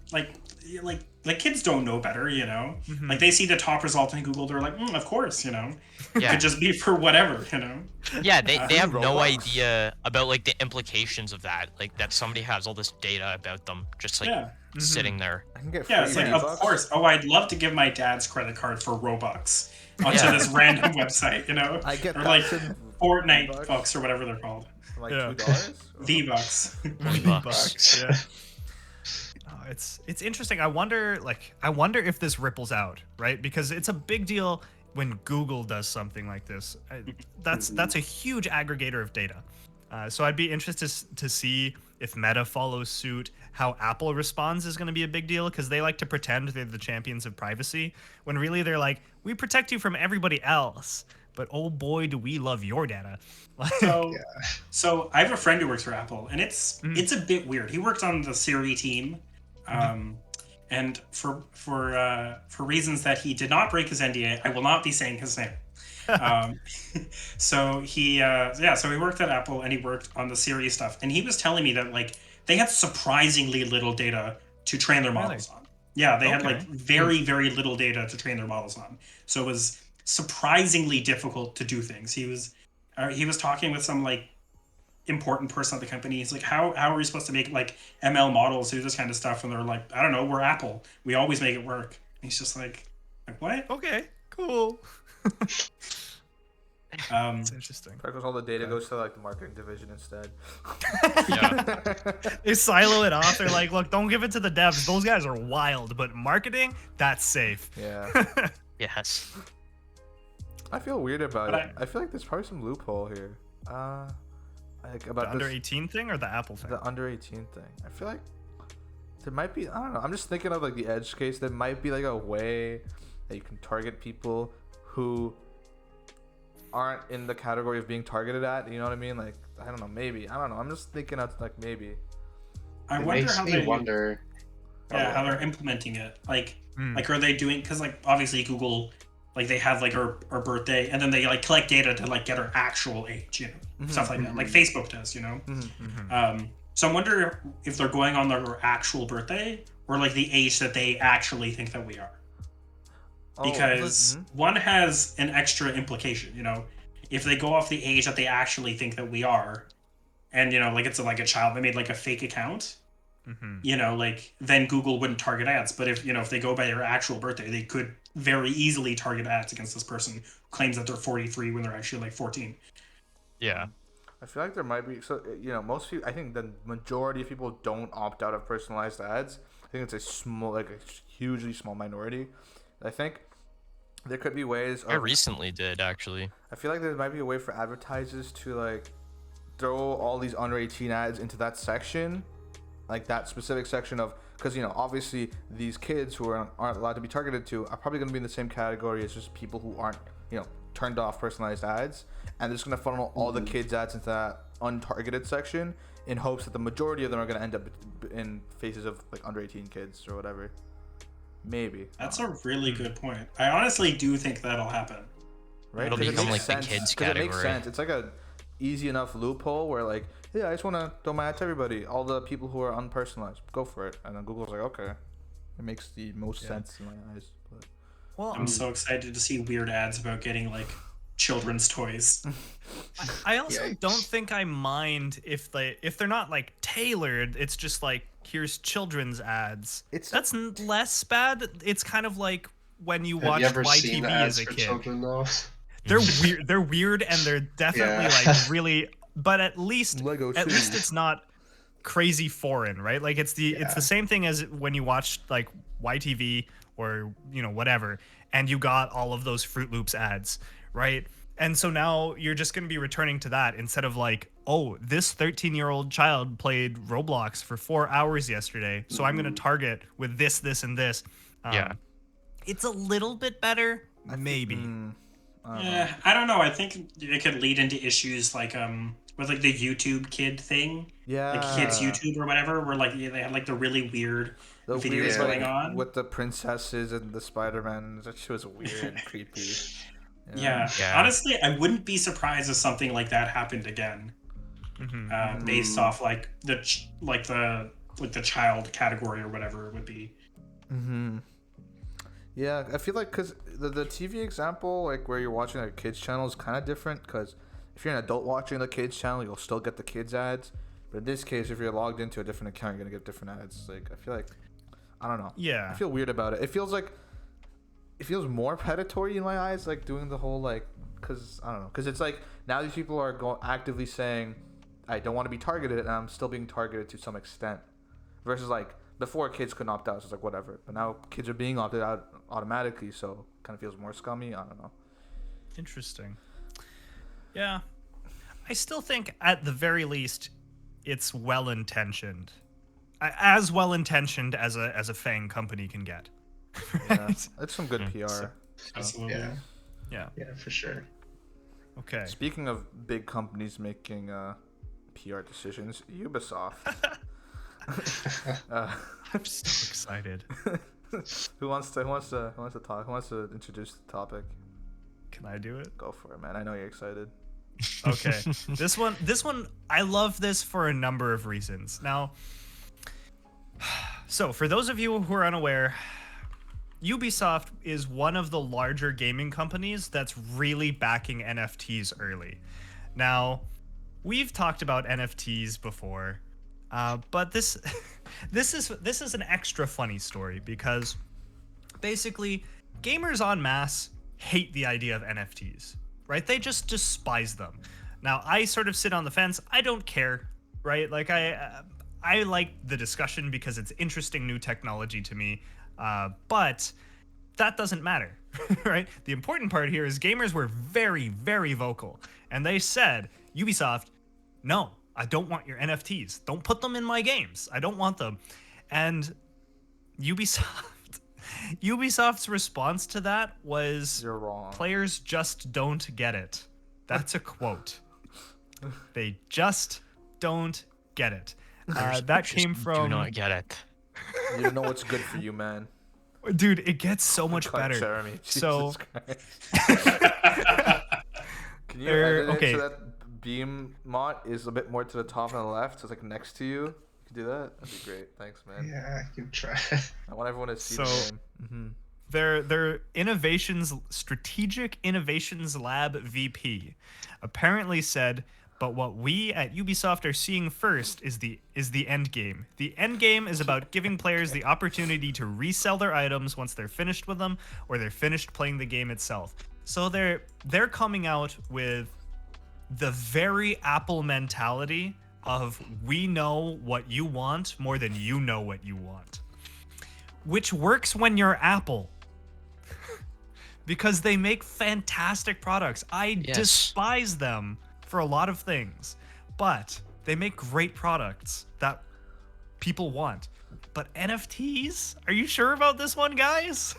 kids don't know better, you know? Mhm. Like they see the top result in Google, they're like, of course, you know? It Yeah. could just be for whatever, you know? Yeah, they have no Roblox. idea about like the implications of that. Like that somebody has all this data about them just like Yeah. sitting there. I can get Yeah, free it's like, of V-Bucks. course. Oh, I'd love to give my dad's credit card for Robux onto Yeah. this random website, you know? I get or like 1,000 Fortnite V-Bucks. bucks or whatever they're called. For like Yeah. $2. V-Bucks. V-Bucks. Yeah. Oh, it's interesting. I wonder if this ripples out, right? Because it's a big deal when Google does something like this. That's a huge aggregator of data. So I'd be interested to see if Meta follows suit. How Apple responds is going to be a big deal because they like to pretend they're the champions of privacy when really they're like, we protect you from everybody else, but oh boy, do we love your data. So I have a friend who works for Apple, and it's a bit weird. He worked on the Siri team, and for reasons that he did not break his NDA, I will not be saying his name. So he worked at Apple and he worked on the Siri stuff, and he was telling me that like they had surprisingly little data to train their models on. Yeah, they had Okay. like very little data to train their models on. So it was surprisingly difficult to do things. He was talking with some like important person at the company. He's like, how are we supposed to make like ML models do this kind of stuff? And they're like, I don't know, we're Apple, we always make it work. And he's just like what? Okay, cool. It's interesting. Because all the data goes to like the marketing division instead. Yeah. They silo it off. They're like, look, don't give it to the devs. Those guys are wild, but marketing, that's safe. Yeah. Yes. I feel weird about But it. I feel like there's probably some loophole here. Like The about under this, 18 thing or the Apple thing? the under 18 thing. I feel like there might be. I don't know. I'm just thinking of like the edge case. There might be like a way that you can target people who aren't in the category of being targeted at. You know what I mean? Like I don't know. Maybe I don't know. I'm just thinking of like maybe. I It wonder makes how me they wonder. how they're implementing it. Like Mm. like are they doing, because like obviously Google, like they have like our birthday, and then they like collect data to like get our actual age, you know, stuff like that, like Facebook does, you know. So I wonder if they're going on their actual birthday or like the age that they actually think that we are, because one has an extra implication, you know. If they go off the age that they actually think that we are, and you know, like it's like a child, they made like a fake account, you know, like then Google wouldn't target ads. But if, you know, if they go by their actual birthday, they could very easily target ads against this person who claims that they're 43 when they're actually like 14. Yeah. I feel like there might be. So you know, most people. I think the majority of people don't opt out of personalized ads. I think it's a small, like a hugely small minority. I think there could be ways. I recently did actually. I feel like there might be a way for advertisers to like throw all these under 18 ads into that section, like that specific section of, because you know obviously these kids who aren't allowed to be targeted to are probably going to be in the same category as just people who aren't, you know, turned off personalized ads, and they're just going to funnel all the kids ads into that untargeted section in hopes that the majority of them are going to end up in faces of like under 18 kids or whatever. Maybe. That's a really good point. I honestly do think that'll happen. Right? It'll 'Cause it become makes like the sense. kids 'Cause it makes category. sense. It's like a easy enough loophole where like, yeah, I just want to throw my ad to everybody, all the people who are unpersonalized, go for it. And then Google's like, okay, it makes the most sense in my eyes. But Well, I'm so excited to see weird ads about getting like children's toys. I also Yikes. don't think I mind if they're not like tailored. It's just like, here's children's ads. That's less bad. It's kind of like when you Have watched you ever seen YTV ads as a for kid. children though? They're weird. They're weird, and they're definitely Yeah. like really. But at least Lego at City. least it's not crazy foreign, right? Like it's the same thing as when you watch like YTV or, you know, whatever, and you got all of those Fruit Loops ads, right? And so now you're just going to be returning to that instead of like, oh, this 13-year-old child played Roblox for 4 hours yesterday, so I'm going to target with this, this, and this. Yeah. It's a little bit better, maybe. Yeah, I don't know. I think it could lead into issues like with like the YouTube kid thing. Yeah. Like kids YouTube or whatever, where like they had like the really weird The videos weird, going like, on. with the princesses and the Spider-Man. That shit was weird and creepy. Yeah. Yeah. Honestly, I wouldn't be surprised if something like that happened again, based off like the child category or whatever it would be. Yeah, I feel like because the TV example, like where you're watching a kids channel, is kind of different. Because if you're an adult watching the kids channel, you'll still get the kids ads. But in this case, if you're logged into a different account, you're gonna get different ads. Like I feel like, I don't know. Yeah. I feel weird about it. It feels more predatory in my eyes, like doing the whole like, because I don't know, because it's like now these people are actively saying, I don't want to be targeted, and I'm still being targeted to some extent. Versus like before, kids couldn't opt out, so it's like whatever. But now kids are being opted out automatically, so it kind of feels more scummy. I don't know. Interesting. Yeah. I still think at the very least it's well intentioned. As well intentioned as a FANG company can get. Yeah, it's some good PR. So. Absolutely. Yeah. Yeah, for sure. Okay. Speaking of big companies making PR decisions, Ubisoft. I'm so excited. Who wants to talk? Who wants to introduce the topic? Can I do it? Go for it, man. I know you're excited. Okay. This one, I love this for a number of reasons. Now, so for those of you who are unaware, Ubisoft is one of the larger gaming companies that's really backing NFTs early. Now, we've talked about NFTs before, but this is an extra funny story because basically gamers en masse hate the idea of NFTs, right? They just despise them. Now, I sort of sit on the fence. I don't care, right? Like I like the discussion because it's interesting new technology to me, but that doesn't matter, right? The important part here is gamers were very, very vocal, and they said, Ubisoft, no, I don't want your NFTs. Don't put them in my games. I don't want them. And Ubisoft's response to that was, You're wrong. Players just don't get it. That's a quote. They just don't get it. That came from... Do not get it. You don't know what's good for you, man. Dude, it gets so much Cut better. Jeremy. So... Can you edit okay. it so that beam mot is a bit more to the top and the left, so it's like next to you? You can do that? That'd be great. Thanks, man. Yeah, I can try. I want everyone to see So- the game. Their strategic innovations lab VP apparently said, but what we at Ubisoft are seeing first is the end game. The end game is about giving players the opportunity to resell their items once they're finished with them or they're finished playing the game itself. So they're coming out with the very Apple mentality of we know what you want more than you know what you want. Which works when you're Apple. Because they make fantastic products. I despise them for a lot of things, but they make great products that people want. But NFTs? Are you sure about this one, guys?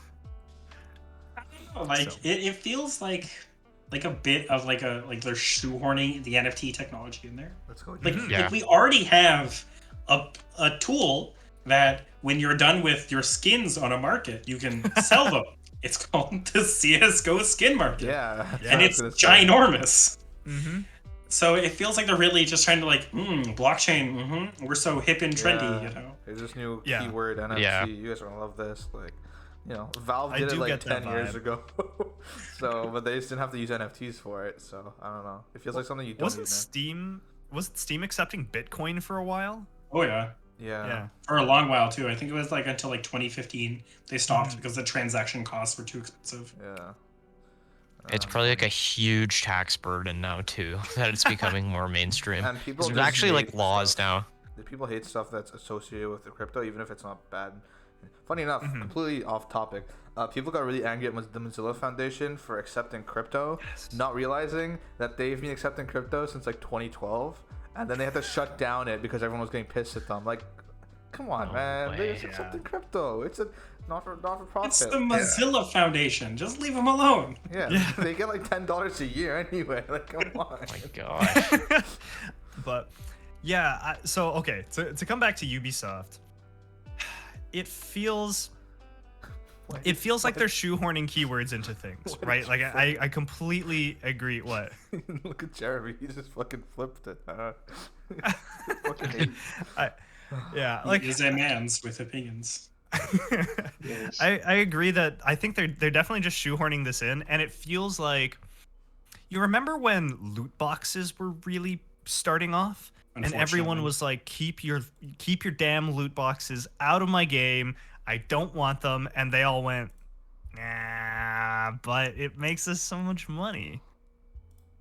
Like it feels like a bit of like they're shoehorning the NFT technology in there. Let's go. Like we already have a tool that when you're done with your skins on a market, you can sell them. It's called the CSGO skin market. Yeah. And it's ginormous. Mm-hmm. So it feels like they're really just trying to like, blockchain, we're so hip and trendy, you know. There's this new Yeah. keyword NFT. Yeah. You guys are gonna love this. Like, you know, Valve I did it do like get that 10 years vibe. ago. So, but they just didn't have to use NFTs for it. So I don't know. It feels like something you don't Wasn't need. Steam accepting Bitcoin for a while? Oh yeah. Yeah. For a long while too. I think it was like until like 2015 they stopped because the transaction costs were too expensive. Yeah. It's probably like a huge tax burden now too, that it's becoming more mainstream. And people There's just actually like hate laws stuff. now. The people hate stuff that's associated with the crypto, even if it's not bad Funny enough, completely off topic. People got really angry at the Mozilla Foundation for accepting crypto, not realizing that they've been accepting crypto since like 2012, and then they had to shut down it because everyone was getting pissed at them. Like, come on, man, they're just accepting crypto. It's a not for profit. It's the Mozilla Foundation. Just leave them alone. Yeah, they get like $10 a year anyway. Like, come on. Oh my gosh. But yeah, so okay, to come back to Ubisoft, it feels like they're shoehorning keywords into things, right? Like I completely agree. What? Look at Jeremy. He just fucking flipped it. Yeah, like He is a man's with opinions. Yes. I agree that I think they're definitely just shoehorning this in, and it feels like you remember when loot boxes were really starting off, and everyone Unfortunately. was like, keep your damn loot boxes out of my game. I don't want them, and they all went, nah, but it makes us so much money.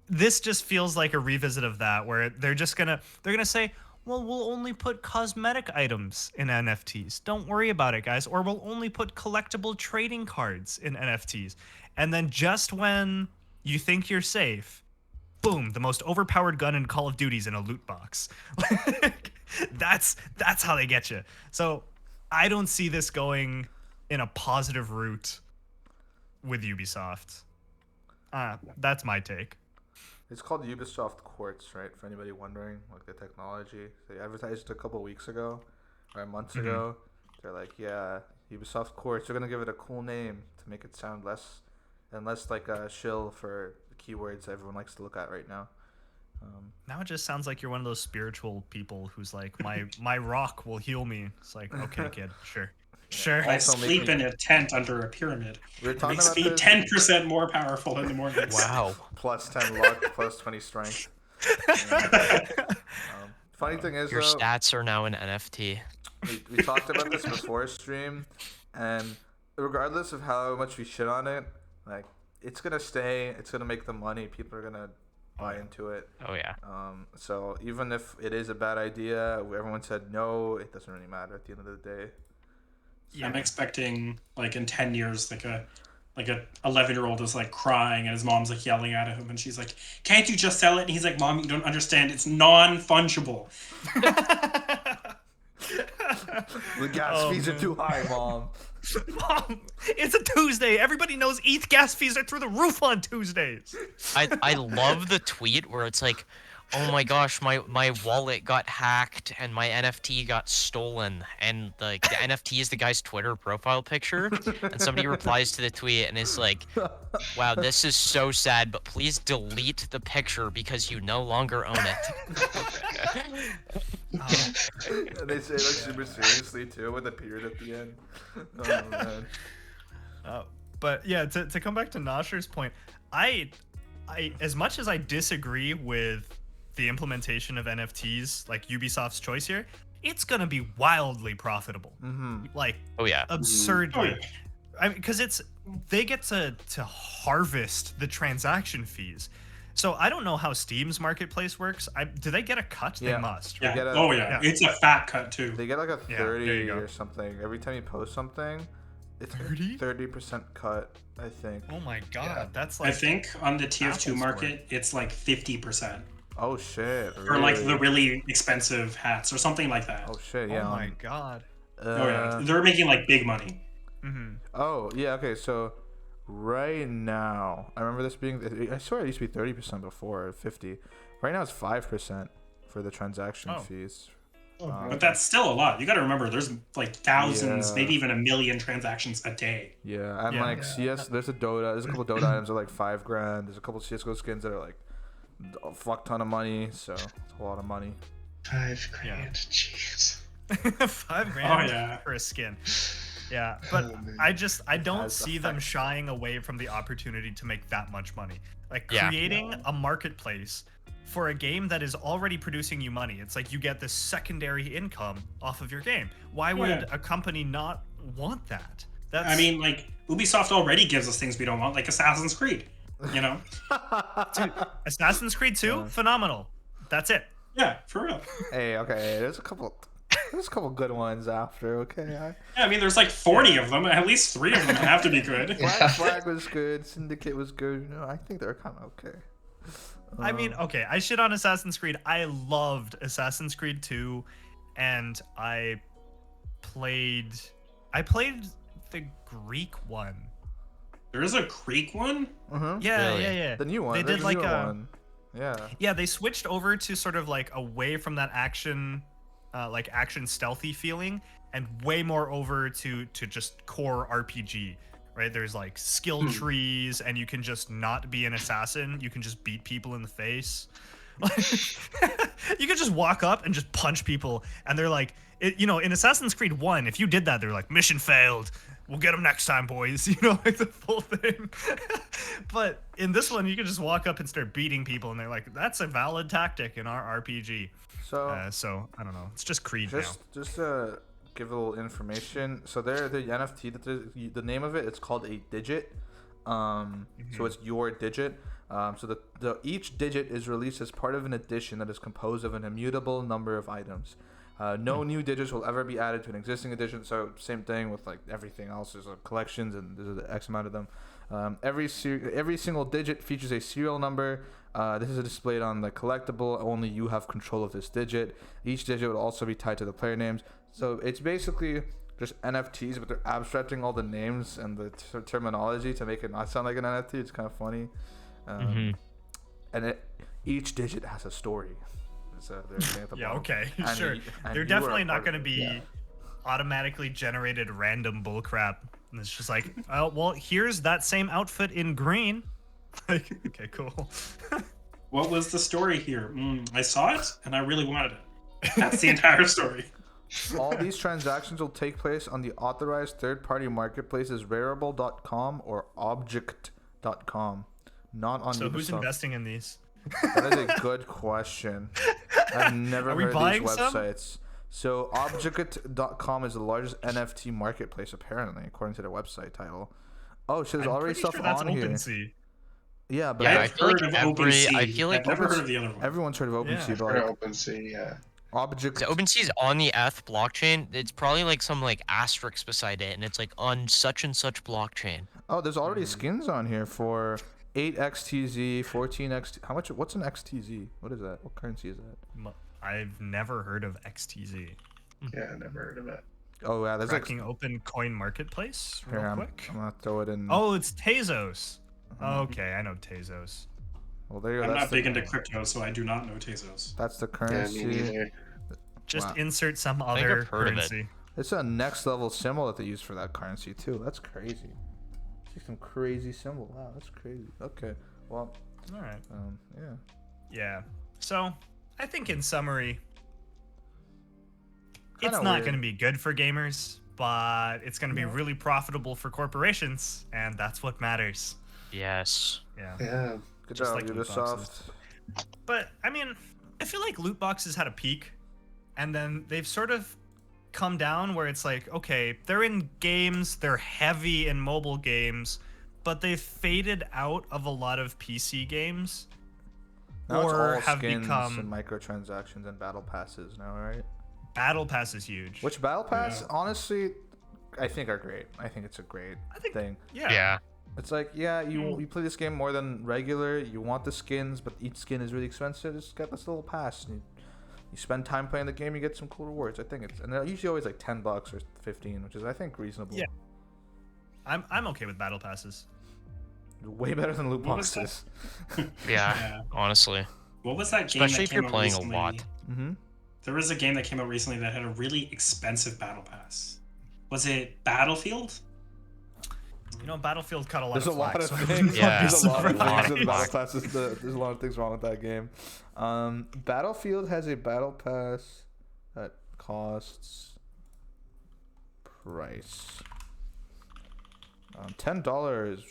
This just feels like a revisit of that, where they're gonna say, well, we'll only put cosmetic items in NFTs. Don't worry about it, guys. Or we'll only put collectible trading cards in NFTs. And then just when you think you're safe, boom, the most overpowered gun in Call of Duty's in a loot box. That's how they get you. So I don't see this going in a positive route with Ubisoft. That's my take. It's called Ubisoft Quartz, right? For anybody wondering, like the technology. They advertised it a couple weeks ago, or months ago. They're like, yeah, Ubisoft Quartz. They're gonna give it a cool name to make it sound less like a shill for the keywords everyone likes to look at right now. Now it just sounds like you're one of those spiritual people who's like, my rock will heal me. It's like, okay, kid, sure. I Also sleep making- in a tent under a pyramid. We were It talking makes about me this. 10% more powerful in the mornings. Wow. Plus 10 luck, plus 20 strength. Funny thing is, Your though, stats are now an NFT. we talked about this before stream, and regardless of how much we shit on it, like, it's gonna stay. It's gonna make the money. People are gonna buy into it. Oh yeah. So even if it is a bad idea, everyone said no. It doesn't really matter at the end of the day. I'm expecting, like, in 10 years, like a 11-year-old is like crying and his mom's like yelling at him and she's like, can't you just sell it? And he's like, Mom, you don't understand, it's non-fungible. The gas fees are too high, Mom. Mom, it's a Tuesday. Everybody knows ETH gas fees are through the roof on Tuesdays. I love the tweet where it's like, oh my gosh, my wallet got hacked and my NFT got stolen, and the NFT is the guy's Twitter profile picture, and somebody replies to the tweet and is like, wow, this is so sad, but please delete the picture because you no longer own it. And they say like super seriously too, with a period at the end. Oh man. But yeah, to come back to Nosher's point, I as much as I disagree with the implementation of NFTs, like Ubisoft's choice here, it's gonna be wildly profitable. Like, Oh yeah. absurdly. Because they get to harvest the transaction fees. So I don't know how Steam's marketplace works. Do they get a cut? Yeah. They must. Yeah. get a- Oh yeah. It's a fat cut too. They get like a Yeah, there 30 you go. or something every time you post something. It's 30? 30% cut, I think. Oh my god, Yeah. that's I like think on the TF2 Apple's market, it's like 50%. Oh shit. For like the really? really expensive hats or something like that. Oh shit, yeah. oh my god. Oh yeah. They're making like big money. Oh yeah, okay. So right now, I remember this being. I swear it used to be 30% before, 50. Right now it's 5% for the transaction fees. But that's still a lot. You got to remember, there's like thousands, Yeah. maybe even a million transactions a day. Yeah, and Yeah. like CS, there's a couple Dota items that are like $5,000. There's a couple CS:GO skins that are like a fuck ton of money. So it's a lot of money. $5 grand, jeez. $5,000 Oh, yeah. for a skin. Yeah, but Oh, man. I don't Has see them effect. shying away from the opportunity to make that much money. Like Yeah. creating a marketplace for a game that is already producing you money. It's like you get this secondary income off of your game. Why would Yeah. a company not want that? That's I mean, like, Ubisoft already gives us things we don't want, like Assassin's Creed. You know? Assassin's Creed 2, phenomenal. That's it. Yeah, for real. Hey, okay, there's a couple. There's a couple good ones after. Okay. Yeah, I mean, there's like 40 of them. At least 3 of them have to be good. Black Flag was good. Syndicate was good. You know, I think they're kind of okay. I mean, okay, I shit on Assassin's Creed. I loved Assassin's Creed 2, and I played the Greek one. There is a Greek one? Yeah, Really? yeah. The new one. They There's did a like newer a one. Yeah. Yeah, they switched over to sort of like away from that action like action stealthy feeling and way more over to just core RPG. Right? There's like skill trees, and you can just not be an assassin. You can just beat people in the face. You can just walk up and just punch people, and they're like, in Assassin's Creed 1, if you did that, they're like, mission failed. We'll get them next time, boys. Like the full thing. But in this one, you can just walk up and start beating people, and they're like, that's a valid tactic in our RPG. So I don't know. It's just Creed now. Just give a little information. So the NFT that the name of it, it's called a digit. So it's your digit. So the each digit is released as part of an edition that is composed of an immutable number of items. No new digits will ever be added to an existing edition. So same thing with like everything else. There's collections, and there's an X amount of them. Every single digit features a serial number. This is displayed on the collectible. Only you have control of this digit. Each digit will also be tied to the player names. So it's basically just NFTs, but they're abstracting all the names and the terminology to make it not sound like an NFT. It's kind of funny. And each digit has a story. So yeah, okay, and sure. and they're you definitely are not going to part be automatically generated random bullcrap. And it's just like, oh, well, here's that same outfit in green. Like, okay, cool. What was the story here? I saw it, and I really wanted it. That's the entire story. All these transactions will take place on the authorized third-party marketplaces Rarible.com or Object.com, not on So Ubisoft. who's investing in these? That is a good question. I've never Are we heard of buying these some? websites. So Object.com is the largest NFT marketplace, apparently, according to their website title. Oh, shit, there's I'm already pretty stuff sure that's on here. OpenSea. Yeah, but Yeah, I I've feel like heard of every. OpenSea. I feel like I've never heard of the other one. everyone's heard of OpenSea, Yeah. but Or like, OpenSea, yeah. Object. So OpenSea's on the ETH blockchain. It's probably like some like asterisk beside it, and it's like on such and such blockchain. Oh, there's already skins on here for 8XTZ, 14X. How much? What's an XTZ? What is that? What currency is that? I've never heard of XTZ. Yeah, I never heard of it. Oh yeah, there's like. Tracking open coin marketplace real Here, I'm quick. gonna throw it in. Oh, it's Tezos. Okay, I know Tezos. Well, there you go. I'm That's not big into crypto, so I do not know Tezos. That's the Yeah, me currency. neither. Just Wow. insert some think other I've heard of it. currency. It's a next level symbol that they use for that currency too. That's crazy. See some crazy symbol. Wow, that's crazy. Okay, well, All right. yeah. Yeah. So, I think in summary, Kinda it's not weird. going to be good for gamers, but it's going to be really profitable for corporations, and that's what matters. Yes. Yeah. Yeah. Good Just job, like loot Ubisoft. boxes. But I mean, I feel like loot boxes had a peak, and then they've sort of come down where it's like, okay, they're in games, they're heavy in mobile games, but they've faded out of a lot of PC games. Now it's or all have skins become and microtransactions and battle passes now, right? Battle Pass is huge. Which battle pass, Yeah. honestly, I think are great. I think it's a great thing. yeah. It's like, yeah, you play this game more than regular. You want the skins, but each skin is really expensive. Just get this little pass. And you spend time playing the game, you get some cool rewards. I think and they're usually always like $10 or 15, which is I think reasonable. Yeah. I'm okay with battle passes. Way better than loot What was boxes. Yeah. Yeah. Honestly. What was that game Especially that if you're came out playing a recently? lot. Mm-hmm. There was a game that came out recently that had a really expensive battle pass. Was it Battlefield? You know, Battlefield cut a lot There's of a lot flack, of so I things. wouldn't Yeah. be There's a lot of surprised. things with battle passes. There's a lot of things wrong with that game. Battlefield has a battle pass that costs price $10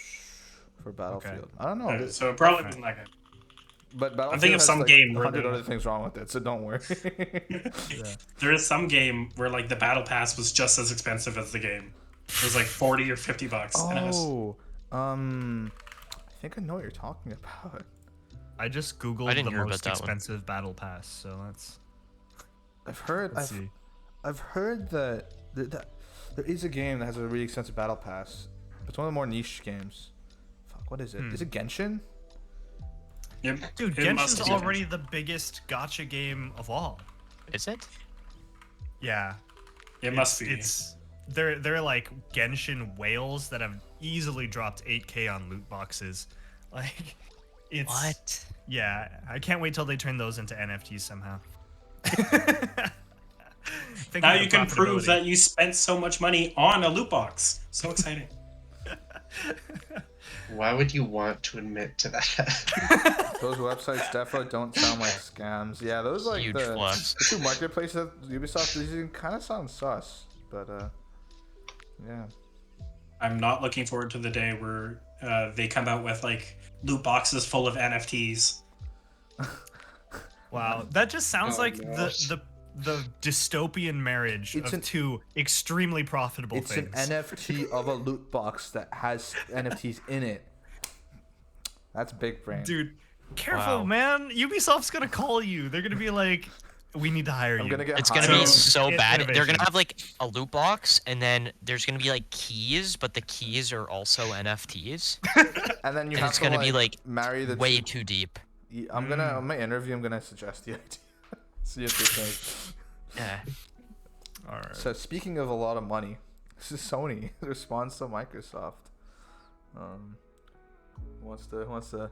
for Battlefield. I don't know, Okay, so it probably wasn't that good. but Battlefield thinking of has some like game where 100 the- other things wrong with it, so don't worry. There is some game where like the battle pass was just as expensive as the game. It was like 40 or 50 bucks. And it was, Oh, I think I know what you're talking about. I just googled I didn't the hear about most that one. expensive battle pass, so let's I've heard. see. I've heard that there is a game that has a really extensive battle pass. It's one of the more niche games. Fuck, what is it? Is it Genshin? Dude, It must Genshin's be. already the biggest gacha game of all. Is it? Yeah. It must be. They're like Genshin whales that have easily dropped 8K on loot boxes. Like, it's What? Yeah, I can't wait till they turn those into NFTs somehow. Think Now of you the can prove profitability. that you spent so much money on a loot box. So exciting. Why would you want to admit to that? Those websites definitely don't sound like scams. Yeah, those like Huge the flex. two marketplaces that Ubisoft is using kind of sound sus, but yeah. I'm not looking forward to the day where they come out with like loot boxes full of NFTs. Wow, that just sounds Oh, like gosh. the dystopian marriage It's of an- two extremely profitable It's things. an NFT of a loot box that has NFTs in it. That's big brain. Dude, careful, Wow. man. Ubisoft's gonna call you. They're gonna be like, "We need to hire I'm you." gonna get It's gonna hired. be so bad. They're Innovation. gonna have like a loot box, and then there's gonna be like keys, but the keys are also NFTs. And then you and have it's to gonna be like marry the way two. too deep. I'm gonna on my interview. I'm gonna suggest the idea. See if they think. Yeah. All right. So speaking of a lot of money, this is Sony response to Microsoft. Who wants to?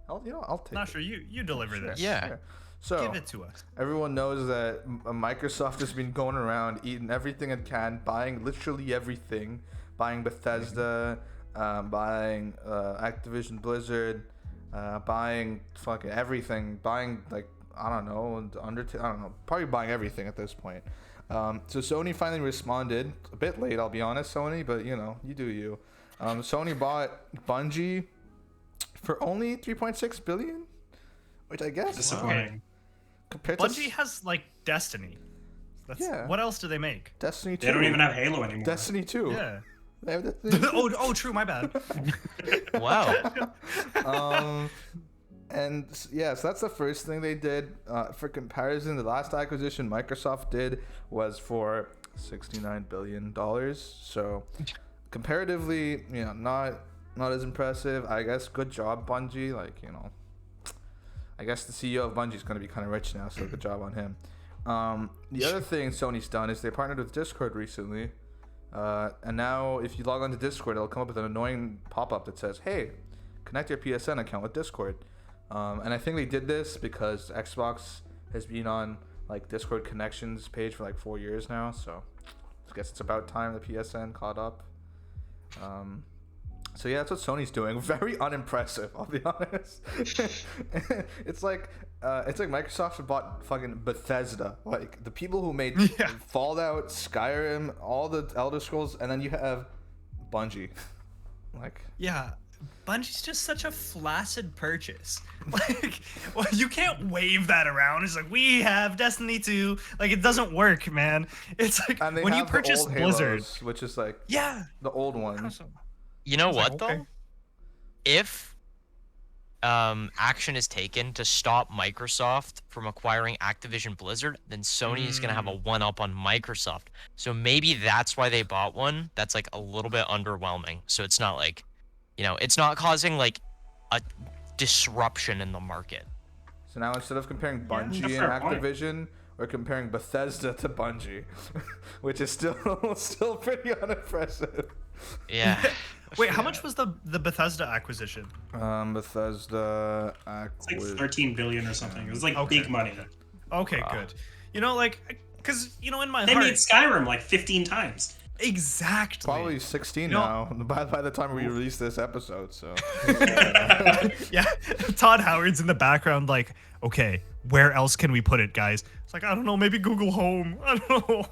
I'll take Not it. sure. You deliver this. Yeah. Sure. So Give it to us. everyone knows that Microsoft has been going around eating everything it can, buying literally everything, buying Bethesda, buying Activision Blizzard, buying fucking everything, buying like I don't know, I don't know, probably buying everything at this point. So Sony finally responded, a bit late, I'll be honest, Sony, but you know, you do you. Sony bought Bungie for only 3.6 billion, which I guess Disappointing. compared to Bungie has like Destiny. That's, Yeah. What else do they make? Destiny 2. They don't even have Halo anymore. Destiny 2. Yeah. They have Destiny 2. oh, true. My bad. Wow. And yeah, so that's the first thing they did. For comparison, the last acquisition Microsoft did was for $69 billion. So comparatively, you know, not as impressive. I guess good job, Bungie. Like, you know, I guess the CEO of Bungie is going to be kind of rich now, so good job on him. The other thing Sony's done is they partnered with Discord recently. And now if you log on to Discord, it'll come up with an annoying pop-up that says, hey, connect your PSN account with Discord. And I think they did this because Xbox has been on like Discord connections page for like 4 years now. So I guess it's about time the PSN caught up. So yeah, that's what Sony's doing. Very unimpressive, I'll be honest. It's like Microsoft bought fucking Bethesda, like the people who made Yeah. Fallout, Skyrim, all the Elder Scrolls, and then you have Bungie. Like, Yeah. Bungie's just such a flaccid purchase. Like, well, you can't wave that around. It's like, we have Destiny 2. Like, it doesn't work, man. It's like, and they when you have the purchase old Blizzard. Halos, which is like Yeah. the old ones. You know I was like, what though? okay. If action is taken to stop Microsoft from acquiring Activision Blizzard, then Sony is gonna have a one-up on Microsoft. So maybe that's why they bought one that's like a little bit underwhelming. So it's not like, you know, it's not causing like a disruption in the market. So now instead of comparing Bungie that's a and fair point. Activision, we're comparing Bethesda to Bungie, which is still pretty unimpressive. Yeah. Wait, how much was the Bethesda acquisition? Bethesda It's like 13 billion or something. It was like Okay. big money. Okay, good. You know, like, because, you know, in my They heart... made Skyrim like 15 times. Exactly. Probably 16 You know- now by the time we release this episode. So Yeah, Todd Howard's in the background like, okay, where else can we put it, guys? It's like, I don't know, maybe Google Home. I don't know.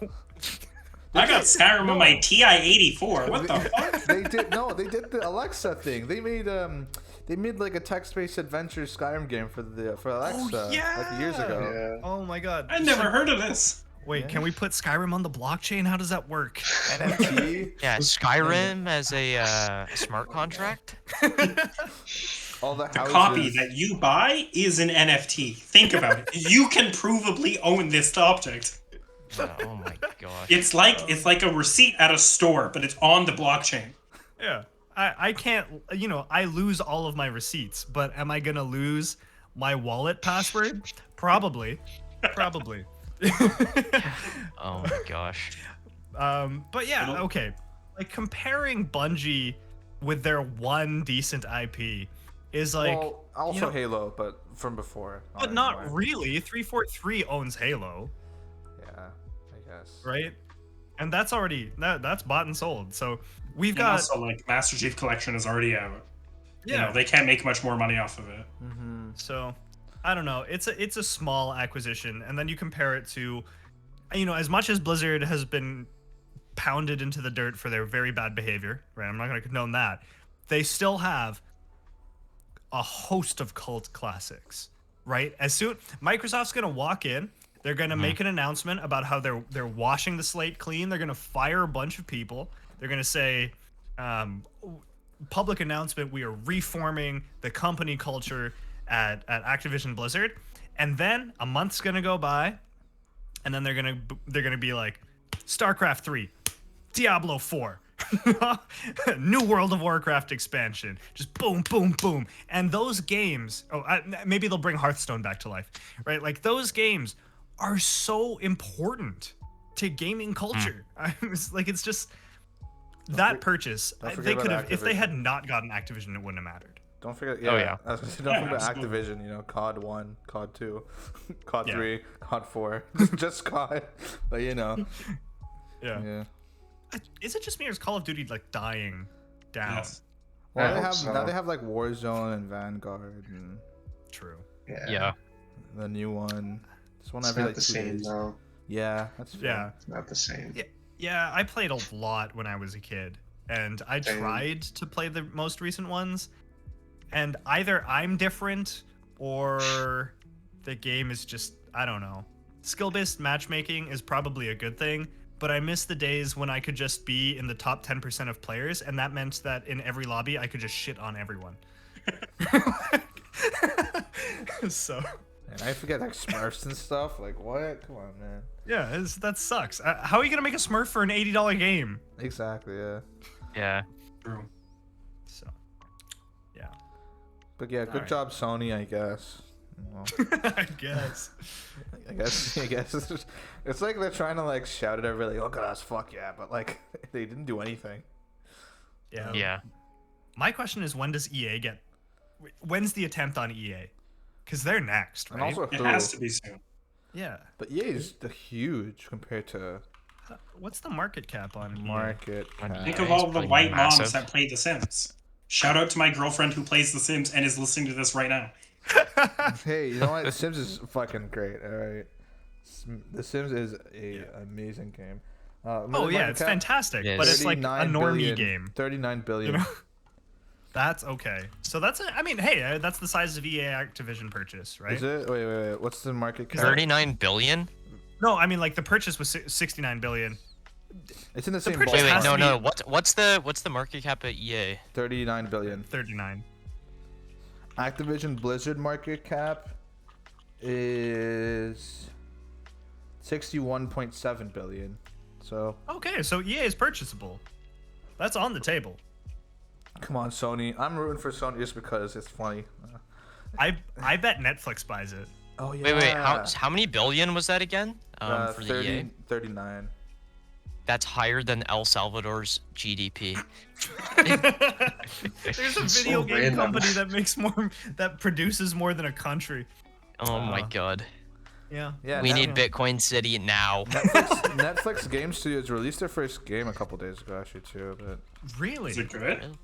I got Skyrim on my TI-84. What the fuck? they did the Alexa thing. They made like a text-based adventure Skyrim game for Alexa like years ago. Yeah. Oh my god. I never heard of this. Wait, can we put Skyrim on the blockchain? How does that work? NFT, Yeah, Skyrim as a smart contract. all the The houses. copy that you buy is an NFT. Think about it. You can provably own this object. Oh my gosh. It's like a receipt at a store, but it's on the blockchain. Yeah. I can't, I lose all of my receipts, but am I going to lose my wallet password? Probably. Probably. Oh my gosh. But yeah, okay. Like comparing Bungie with their one decent IP is like, well, also Halo, but from before. but not really. 343 owns Halo, Yeah, I guess. right? And that's already that's bought and sold. So we've And got also, like, Master Chief Collection is already out. yeah. They can't make much more money off of it. Mm-hmm. So I don't know. It's a small acquisition, and then you compare it to, as much as Blizzard has been pounded into the dirt for their very bad behavior, right? I'm not going to condone that. They still have a host of cult classics, right? As soon Microsoft's going to walk in, they're going to make an announcement about how they're washing the slate clean. They're going to fire a bunch of people. They're going to say, public announcement, we are reforming the company culture at Activision Blizzard. And then a month's going to go by, and then they're going to be like, StarCraft 3, Diablo 4, New World of Warcraft expansion, just boom, boom, boom. And those games, maybe they'll bring Hearthstone back to life, right? Like those games are so important to gaming culture. It's just that purchase. They could have, if they had not gotten Activision, it wouldn't have mattered. Don't forget, Oh, yeah. I was gonna say, don't forget Activision, COD 1, COD 2, COD 3, COD 4, just COD, but Yeah. Is it just me or is Call of Duty like dying down? Yes. Well, I hope so. now they have like Warzone and Vanguard and True. Yeah. the new one. This one It's every not like the 2 same days. though. Yeah, that's fair. Yeah. It's not the same. Yeah, I played a lot when I was a kid, and I Same. tried to play the most recent ones, and either I'm different or the game is just, I don't know. Skill-based matchmaking is probably a good thing, but I miss the days when I could just be in the top 10% of players, and that meant that in every lobby I could just shit on everyone. So... And I forget like Smurfs and stuff. Like what? Come on, man. yeah, that sucks. How are you gonna make a Smurf for an $80 game? Exactly. Yeah. Yeah. True. So, yeah, But yeah, good Alright. job, Sony. I guess. Well, I guess. I guess it's like they're trying to like shout at everybody, like, "Look at us, fuck yeah!" But like they didn't do anything. Yeah. Yeah. My question is, when does EA get? When's the attempt on EA? Because they're next, right? And also It who? has to be soon. yeah. But EA is huge compared to What's the market cap on EA? market cap. Think Yeah, of all it's the pretty white moms massive. that played The Sims. Shout out to my girlfriend who plays The Sims and is listening to this right now. Hey, you know what? The Sims is fucking great. All right, The Sims is a amazing game. Oh yeah, it's fantastic, It but is. it's like a 39 normie billion, game. 39 billion. You know? That's okay. So that's I mean, hey, that's the size of EA Activision purchase, right? Is it? Wait. What's the market cap? 39 billion? No, I mean like the purchase was 69 billion. It's in the same purchase Wait, has ballpark. to be- what's the market cap at EA? 39 billion. 39. Activision Blizzard market cap is 61.7 billion. So Okay, so EA is purchasable. That's on the table. come on, Sony. I'm rooting for Sony just because it's funny. I bet Netflix buys it. Oh yeah. Wait, how many billion was that again? For the EA? 39. That's higher than El Salvador's GDP. There's a So video game random. company that produces more than a country. Oh my god. Yeah. Yeah. We Net- need Bitcoin City now. Netflix Game Studios released their first game a couple days ago, actually, too. But Really? Is it good?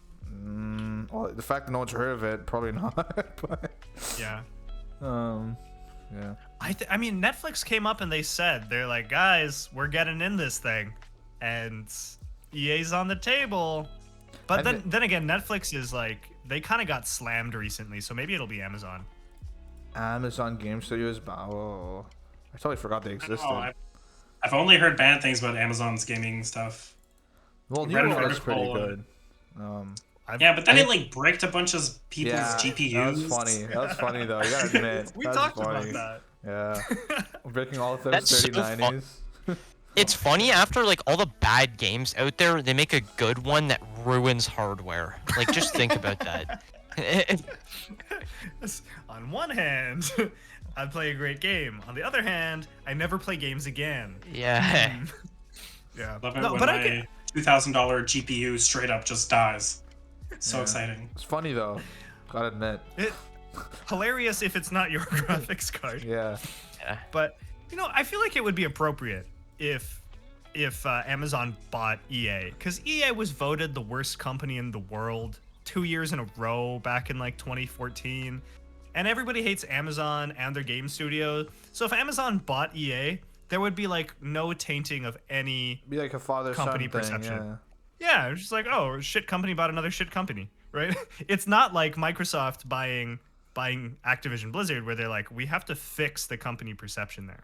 well, the fact that no one's heard of it, probably not. But Yeah. yeah. I mean, Netflix came up and they're like, guys, we're getting in this thing, and EA's on the table. But then again, Netflix is like, they kind of got slammed recently, so maybe it'll be Amazon. Amazon Game Studios. Oh, I totally forgot they existed. Oh, I've only heard bad things about Amazon's gaming stuff. Well, read New an World is pretty article good. Yeah, but then it like bricked a bunch of people's Yeah, GPUs. that was funny. That was funny though. You gotta admit. We that was talked funny. about that. Yeah, breaking all of those That's so 3090s. It's funny, after like all the bad games out there, they make a good one that ruins hardware. Like, just think about that. On one hand, I play a great game. On the other hand, I never play games again. Yeah. Yeah. Love it No, when but I my get, $2,000 GPU straight up just dies. So Yeah. exciting. It's funny though. Gotta admit. it hilarious if it's not your graphics card. Yeah. Yeah. But I feel like it would be appropriate if Amazon bought EA, because EA was voted the worst company in the world 2 years in a row back in like 2014, and everybody hates Amazon and their game studio. So if Amazon bought EA, there would be like no tainting of any. Be like a father Company son thing. perception. Yeah. Yeah, it's just like, oh, shit company bought another shit company, right? It's not like Microsoft buying Activision Blizzard, where they're like, we have to fix the company perception there.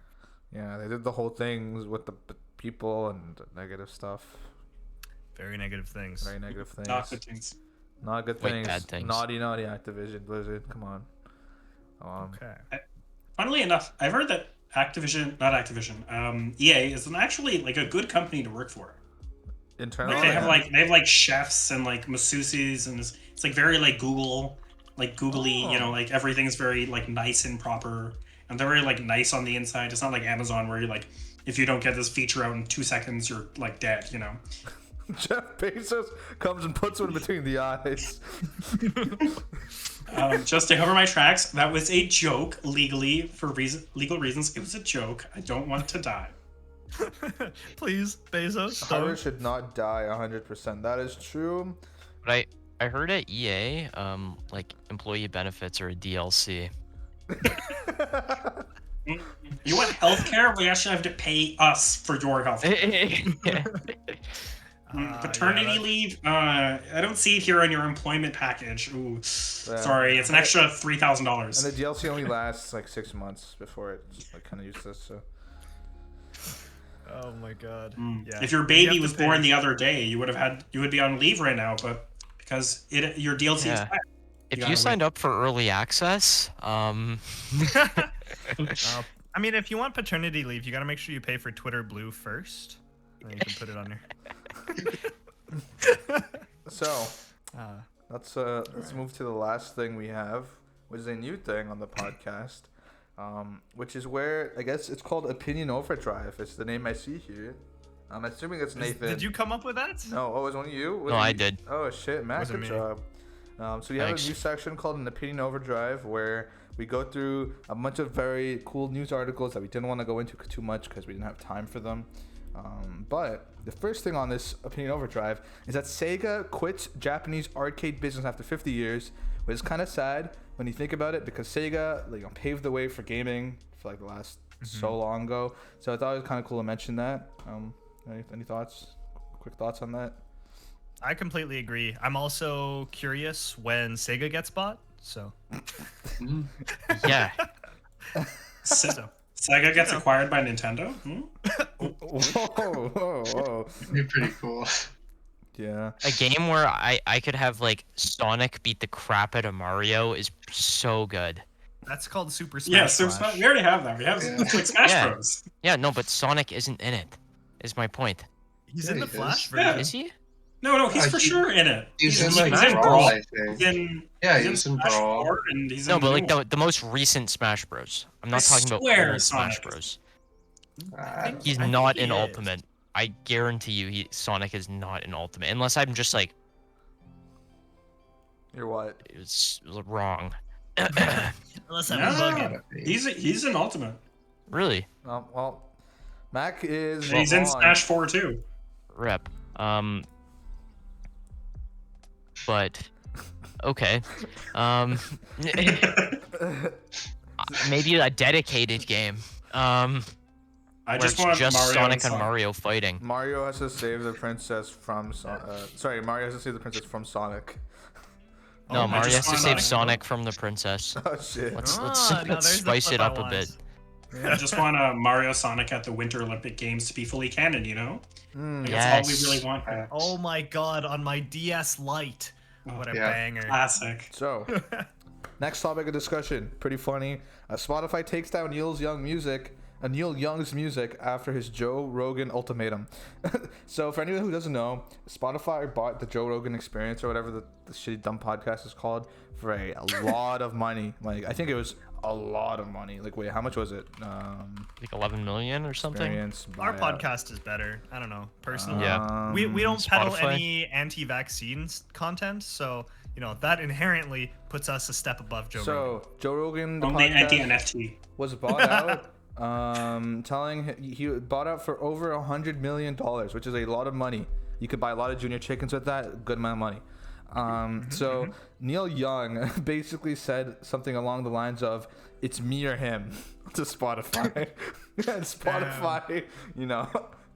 Yeah, they did the whole things with the people and the negative stuff. Very negative things. Very negative things. Not good things. Not good Like things. bad things. Naughty Activision Blizzard. Come on. Okay. Funnily enough, I've heard that EA is actually like a good company to work for. Internally. Like they have like chefs and like masseuses, and it's like very like googly, Oh. like everything's very like nice and proper, and they're very like nice on the inside. It's not like Amazon where you're like, if you don't get this feature out in 2 seconds, you're like dead, Jeff Bezos comes and puts one between the eyes. Just to cover my tracks, that was a joke legally for legal reasons. It was a joke. I don't want to die. Please, Bezos. Power Don't. should not die 100%. That is true. But I heard at EA, like employee benefits are a DLC. You want healthcare? We actually have to pay us for your healthcare. Yeah. Paternity yeah, leave? I don't see it here on your employment package. Ooh, sorry, it's an extra And $3,000. the DLC only lasts like 6 months before it's like kind of useless. So. Oh my god. Yeah. If your You baby have to was pay. born the other day, you would be on leave right now, but because your DLC Yeah. expired. If gotta you signed up for early access, I mean, if you want paternity leave, you gotta make sure you pay for Twitter Blue first. Then you can put it on your. So Uh, let's move to the last thing we have, which is a new thing on the podcast, which is where I guess it's called Opinion Overdrive. It's the name I see here. I'm assuming it's Nathan. Did you come up with that? No, oh, it was one of you? Was No, it I you? did. Oh shit, Matt, Wasn't good me. job. So we have Thanks. a new section called an Opinion Overdrive where we go through a bunch of very cool news articles that we didn't want to go into too much because we didn't have time for them. But the first thing on this Opinion Overdrive is that Sega quits Japanese arcade business after 50 years, which is kind of sad when you think about it, because Sega paved the way for gaming for like the last so long ago. So I thought it was kind of cool to mention that. Any thoughts? Quick thoughts on that? I completely agree. I'm also curious when Sega gets bought. So. yeah. Sega gets acquired by Nintendo. Whoa. It'd be pretty cool. Yeah. A game where I could have like Sonic beat the crap out of Mario is so good. That's called Super Smash. Yeah, Super Bros. Smash. We already have that. We have it's like Smash Yeah. Bros. Yeah, no, but Sonic isn't in it. Is my point. He's Yeah, in the he Flash is. version. Yeah. Is he? No, he's for sure in it. He's in like he's in Brawl, Brawl. I think. He's in, Yeah, he's he's in Smash Brawl. 4, and he's No, in but like new one. the most recent Smash Bros. I'm not I talking about swear old Smash Sonic is- Bros. I He's think not he in is. Ultimate. I guarantee you, Sonic is not in Ultimate, unless I'm just like You're what? it's wrong. Unless I'm bugging. He's in Ultimate. Really? Well, Mac is. And he's in on. Smash 4 too. Rep. But okay. Maybe a dedicated game. I Where just it's want just Mario Sonic and Mario fighting. Mario has to save the princess from. Mario has to save the princess from Sonic. No, I Mario just has to want save Sonic. Sonic from the princess. Oh shit. Let's Now there's the spice flip it I up a want. bit. I just want Mario Sonic at the Winter Olympic Games to be fully canon, Like, Yes. That's all we really want. Oh my god, on my DS Lite. What a Yeah. banger. Classic. So, next topic of discussion. Pretty funny. Spotify takes down Neil's Young music Neil Young's music after his Joe Rogan ultimatum. So for anyone who doesn't know, Spotify bought the Joe Rogan Experience or whatever the shitty dumb podcast is called for a lot of money. Like I think it was a lot of money. Like wait, how much was it? Like 11 million or something. Our podcast is better. I don't know. Personally, Yeah. we don't peddle Spotify? any anti-vaccines content, so you know that inherently puts us a step above Joe Rogan. So Joe Rogan, the Only podcast, anti-NFT. was bought out. Telling he bought out for over $100 million, which is a lot of money. You could buy a lot of junior chickens with that. Good amount of money. So Neil Young basically said something along the lines of "It's me or him" to Spotify. And Spotify, you know,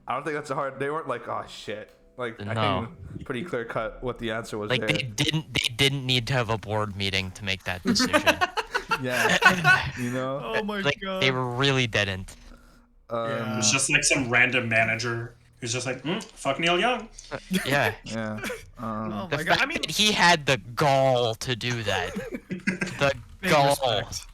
I don't think that's a hard. They weren't like, "Oh shit." Like I No. think pretty clear cut what the answer was. Like there. they didn't need to have a board meeting to make that decision. Yeah, you know. Oh my Like god. they really didn't. Yeah. It's just like some random manager who's just like, fuck Neil Young. Yeah. Yeah. Oh The my fact god. I mean, that he had the gall to do that. The big gall. respect.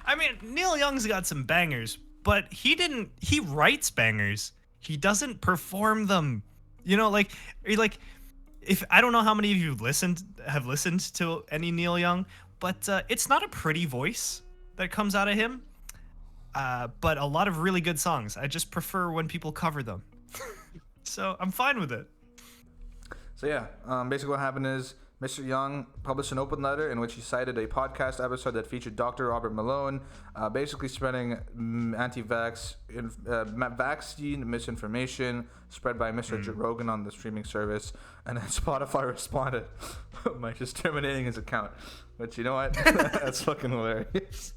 I mean, Neil Young's got some bangers, but he writes bangers. He doesn't perform them. You know, like if I don't know how many of you have listened to any Neil Young, but it's not a pretty voice that comes out of him. But a lot of really good songs. I just prefer when people cover them. So I'm fine with it. So yeah, basically what happened is Mr. Young published an open letter in which he cited a podcast episode that featured Dr. Robert Malone, basically spreading vaccine misinformation spread by Mr. Joe Rogan on the streaming service, and then Spotify responded by just terminating his account. Which, you know what, that's fucking hilarious.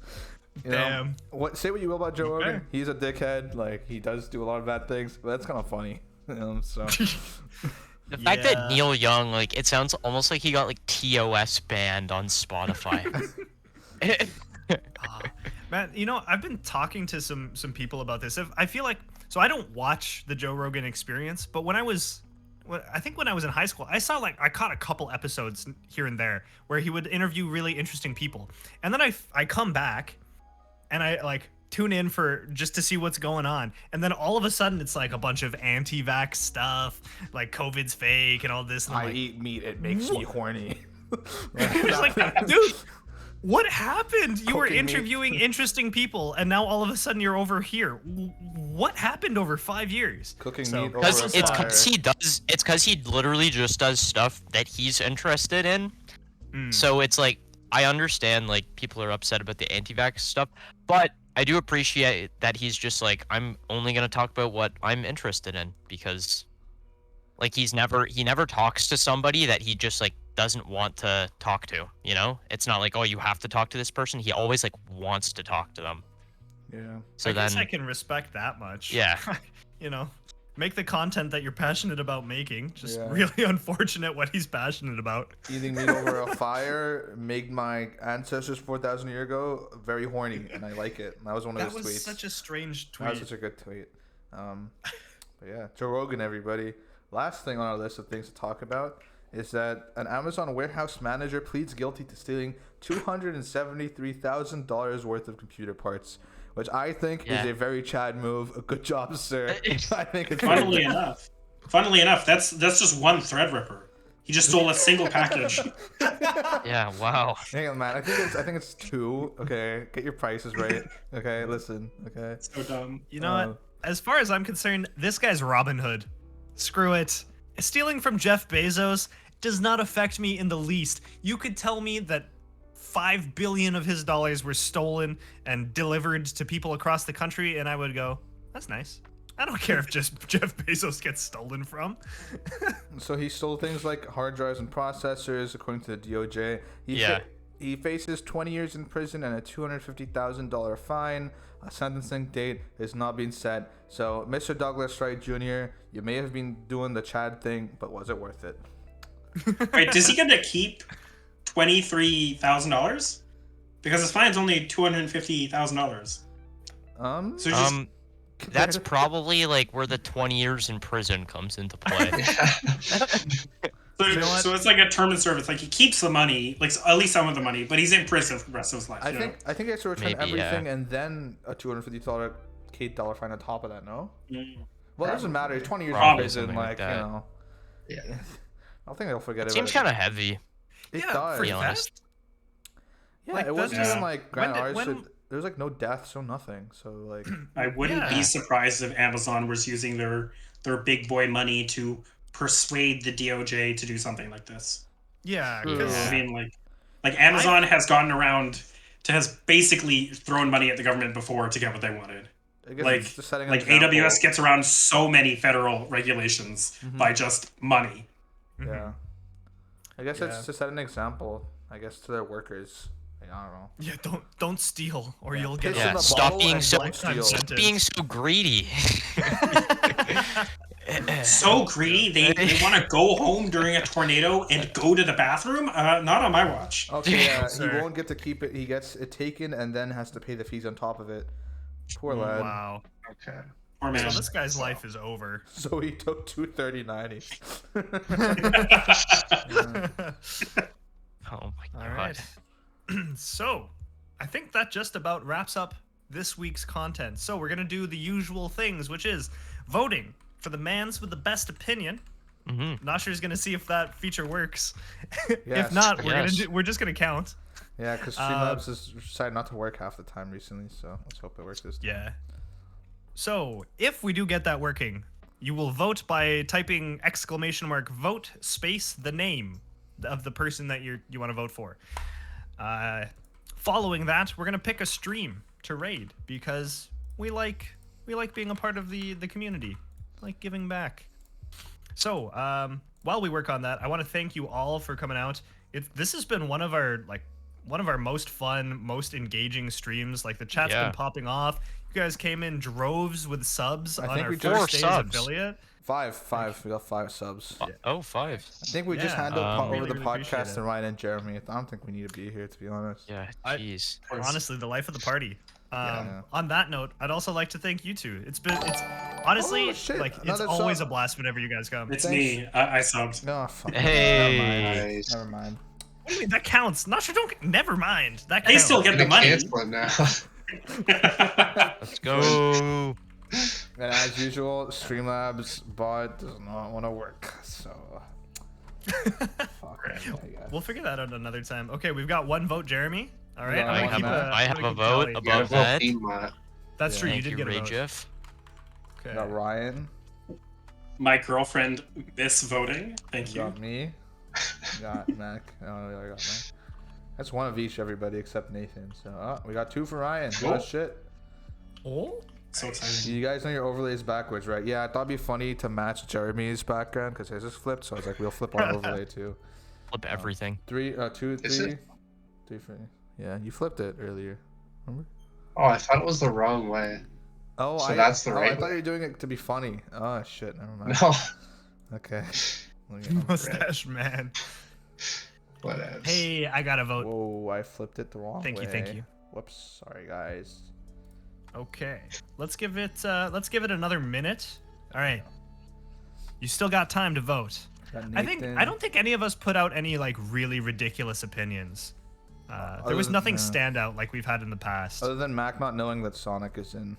You Damn. know, say what you will about Joe Okay. Rogan, he's a dickhead. Like he does do a lot of bad things, but that's kind of funny. So. The fact Yeah. that Neil Young, like, it sounds almost like he got like TOS banned on Spotify. Man, you know, I've been talking to some people about this. I feel like, so I don't watch the Joe Rogan Experience, but when I think when I was in high school, I caught a couple episodes here and there where he would interview really interesting people. And then I come back and I like tune in for just to see what's going on. And then all of a sudden it's like a bunch of anti-vax stuff, like COVID's fake and all this. And I'm I like, eat meat, it makes me horny. it's like, dude, what happened? You were Cooking meat. interviewing interesting people, and now all of a sudden you're over here. What happened over 5 years? Cooking So- meat over Because a it's fire. because he does. It's because he literally just does stuff that he's interested in. So it's like I understand like people are upset about the anti-vax stuff, but I do appreciate that he's just like I'm only gonna talk about what I'm interested in because, like he never talks to somebody that he just like doesn't want to talk to. You know, it's not like oh you have to talk to this person. He always like wants to talk to them. Yeah. So I then guess I can respect that much. Yeah. You know, make the content that you're passionate about making. Just Yeah. really unfortunate what he's passionate about. Eating meat over a fire made my ancestors 4,000 years ago very horny, and I like it. And that was one of That his was tweets. such a strange That was tweet. such a good tweet. But yeah, Joe Rogan, everybody. Last thing on our list of things to talk about is that an Amazon warehouse manager pleads guilty to stealing $273,000 worth of computer parts, which I think is Yeah. a very Chad move. A good job, sir. I think it's Funnily enough, that's just one Threadripper. He just stole a single package. yeah, wow. Hang on, man. I think it's two. Okay, get your prices right. Okay, listen. Okay. So dumb. You know what? As far as I'm concerned, this guy's Robin Hood. Screw it. Stealing from Jeff Bezos does not affect me in the least. You could tell me that 5 billion of his dollars were stolen and delivered to people across the country, and I would go, that's nice. I don't care if just Jeff Bezos gets stolen from. So he stole things like hard drives and processors, according to the DOJ. He faces 20 years in prison and a $250,000 fine. A sentencing date is not being set. So, Mr. Douglas Wright Jr., you may have been doing the Chad thing, but was it worth it? Wait, does he get to keep $23,000? Because his fine's only $250,000. So just That's probably like where the 20 years in prison comes into play. So, You know what? so it's like a term of service. Like he keeps the money, like at least some of the money, but he's in prison for the rest of his life. I think he has to return Maybe, yeah. everything and then a $250 fine on top of that. No. Mm. Well, it doesn't matter. 20 years in Probably prison, something like you that. know. Yeah. I don't think they'll forget It about seems it. kind of heavy. It Yeah, does. for be honest. theft? Yeah, Like, it wasn't that's- even like Grand when- Ours. when- There's like no deaths, no nothing. So like, I wouldn't Yeah. be surprised if Amazon was using their big boy money to persuade the DOJ to do something like this. Yeah, True. because I mean, like Amazon has gotten around has basically thrown money at the government before to get what they wanted. I guess Like- it's just setting an Like example. AWS gets around so many federal regulations by just money. Yeah. I guess Yeah. it's to set an example. I guess to their workers. Like, I don't know. yeah, don't steal or you'll get Piss in Yeah, the stop bottle being and so don't steal. being so greedy. So greedy, they want to go home during a tornado and go to the bathroom? Not on my watch. Okay, yeah, he Sir. won't get to keep it. He gets it taken and then has to pay the fees on top of it. Poor lad. Wow. Okay. Poor man. So this guy's life is over. So he took $239. Oh my All god. right. So, I think that just about wraps up this week's content. So, we're going to do the usual things, which is voting for the mans with the best opinion. Mm-hmm. Nosher's going to see if that feature works. If Yes. not, Yes. we're just going to count. Yeah, because Streamlabs has decided not to work half the time recently, so let's hope it works this time. Yeah. So, if we do get that working, you will vote by typing !vote space the name of the person that you want to vote for. Following that, we're gonna pick a stream to raid because we like being a part of the community, like giving back. So while we work on that, I want to thank you all for coming out. This has been one of our most fun, most engaging streams. Like the chat's Yeah. been popping off. You guys came in droves with subs I on think our we first just- days 4 subs. affiliate. Five. We got 5 subs. Oh, 5. I think we just Yeah, handled over really, the really appreciate podcast it. and Ryan and Jeremy. I don't think we need to be here, to be honest. Yeah, I- jeez. Honestly, the life of the party. Yeah. On that note, I'd also like to thank you two. It's honestly Oh, shit, like it's another always sub. a blast whenever you guys come. It's Thanks. me. I subbed. No, fuck. Hey. Nice. Never mind. What do you mean that counts? Not sure. Don't. Never mind. That They counts. still get I'm the gonna money. cancel it now. Let's go. And as usual, Streamlabs bot does not want to work, so. Fuck it, I guess. We'll figure that out another time. Okay, we've got one vote, Jeremy. All right. Yeah, I'm I gonna have keep a- a- I I'm have gonna a keep vote tally. above Yeah, that. Beamot. That's true. You Thank did you, get a vote. Rayjeff. We Okay. got Ryan. My girlfriend misvoting. Thank We you. got me. We got Mac. Oh, we got Mac. That's one of each, everybody except Nathan. So, we got 2 for Ryan. Cool. Oh shit. Oh. So exciting. You guys know your overlays backwards, right? Yeah, I thought it'd be funny to match Jeremy's background because his is flipped. So I was like, we'll flip our overlay too. Flip everything. 3, 2, Is 3. it? 3 for. Yeah, you flipped it earlier. Remember? Oh, I thought it was the wrong way. Oh, So that's the I right thought way. you were doing it to be funny. Oh shit, never mind. No. Okay. Let me- Mustache man. Whatever. Hey, I got a vote. Whoa, I flipped it the wrong way. Thank you. Whoops, sorry guys. Okay. Let's give it another minute. All right. You still got time to vote. Got I Nathan. don't think any of us put out any like really ridiculous opinions. There was Other- nothing yeah. standout like we've had in the past. Other than Mac not knowing that Sonic is in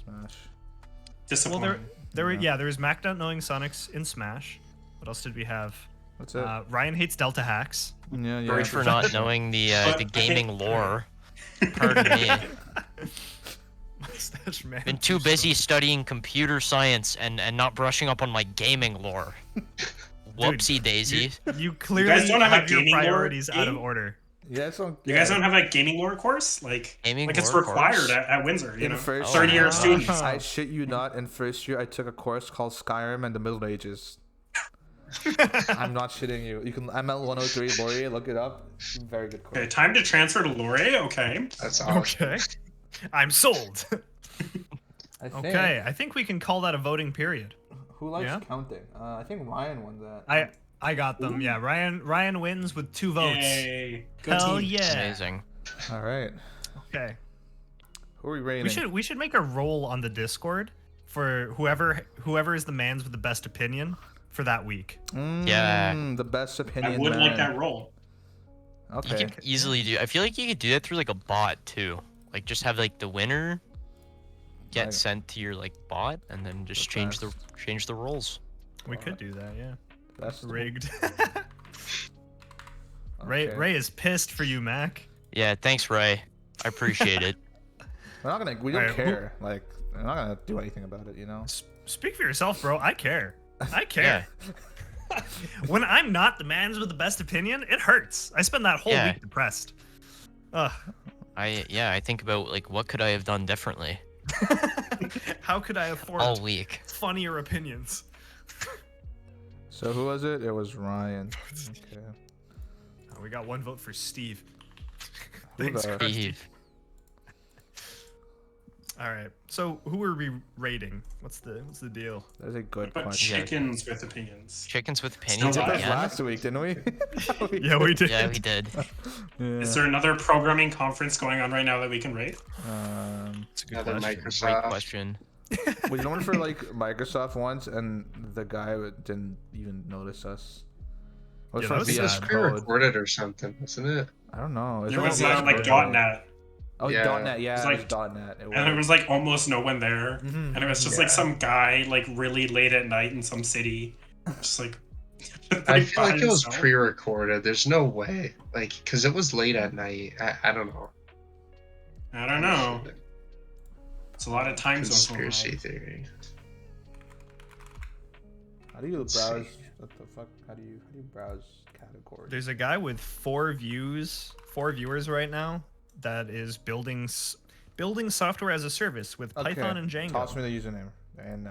Smash. Well, Disappointing. there was Mac not knowing Sonic's in Smash. What else did we have? That's it. Ryan hates Delta hacks. yeah, yeah. Sorry for not knowing the But gaming lore. Pardon me. Mustache man. Been too busy studying computer science and not brushing up on my gaming lore. Whoopsie daisy. You clearly don't have a your gaming lore priorities out of game? order. Yeah, so You guys don't have a gaming lore course? Like it's lore required course? at Windsor, you in know. first Third year year, students. I shit you not. In first year, I took a course called Skyrim and the Middle Ages. I'm not shitting you. You can ML 103 Laurier, look it up. Very good course. Okay, time to transfer to Laurier. Okay. That's awesome. Okay. I'm sold. I think, Okay, I think we can call that a voting period. Who likes Yeah? counting? I think Ryan won that. I got them. Yeah, Ryan wins with 2 votes. Yay. Good Hell team. yeah. Amazing. All right. Okay. Who are we rating? We should make a roll on the Discord for whoever is the mans with the best opinion for that week. Yeah. The best opinion. I would man. like that role. Okay. You could easily do. I feel like you could do that through like a bot too. Like just have like the winner get Like- sent to your like bot, and then just The change best. the roles. We could do that, yeah. Best Rigged. Okay. Ray is pissed for you, Mac. Yeah, thanks, Ray. I appreciate it. We're not gonna. We don't Alright, who- care. Like, we're not gonna do anything about it. You know. Speak for yourself, bro. I care. I care. When I'm not the man with the best opinion, it hurts. I spend that whole Yeah. week depressed. Ugh. I think about like what could I have done differently How could I afford all week. funnier opinions? So who was it? It was Ryan. Okay. Oh, we got one vote for Steve. Who Thanks, the- Krusty. Steve. All right. So who are we rating? What's the deal? That's a good But question. chickens with opinions. Chickens with Still opinions We did alive. this again. last week, didn't we? Yeah, we did. Yeah, we did. Yeah. Is there another programming conference going on right now that we can rate? It's a good Another question. Great Microsoft. question. We did one for like Microsoft once, and the guy didn't even notice us. It was Yeah, from that was This was sad. VS Code. pre-recorded or something, wasn't it? I don't know. It that was VS like Code? .NET, Oh, Yeah. .NET. Yeah, It was it like- was .NET. It and there was like almost no one there, Mhm. and it was just Yeah. like some guy like really late at night in some city, just like. I feel by like it was himself. pre-recorded. There's no way, like, because it was late at night. I don't know. I don't know. It's a lot of time zones going on. Conspiracy theory. How do you Let's browse? see. What the fuck? How do you browse categories? There's a guy with 4 viewers right now that is building software as a service with Python and Django. Toss me the username in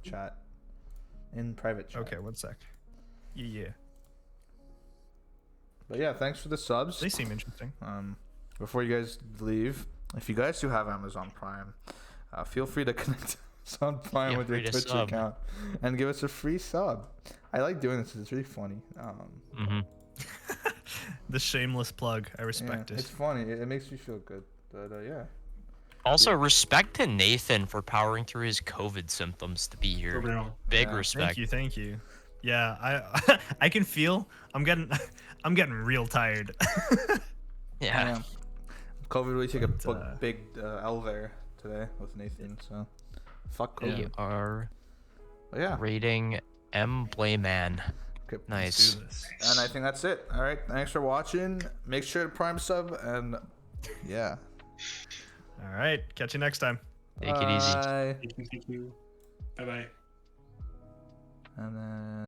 chat. In private chat. Okay, 1 sec. Yeah. But yeah, thanks for the subs. They seem interesting. Before you guys leave, if you guys do have Amazon Prime, feel free to connect Amazon Prime Yeah, with your free to Twitch sub. account and give us a free sub. I like doing this. It's really funny. Hmm. The shameless plug. I Yeah, respect it's it. funny. It makes me feel good. But yeah. Also, respect to Nathan for powering through his COVID symptoms to be For here. real. Big Yeah. respect. Thank you. Yeah, I can feel I'm getting real tired. Yeah. COVID really took a But, big L there today with Nathan. So fuck We COVID. are But yeah. rating M. Blayman. Okay. Nice. Do this. And I think that's it. All right. Thanks for watching. Make sure to Prime sub and yeah. All right, catch you next time. Take it easy. Bye. Thank you. Bye bye. And then.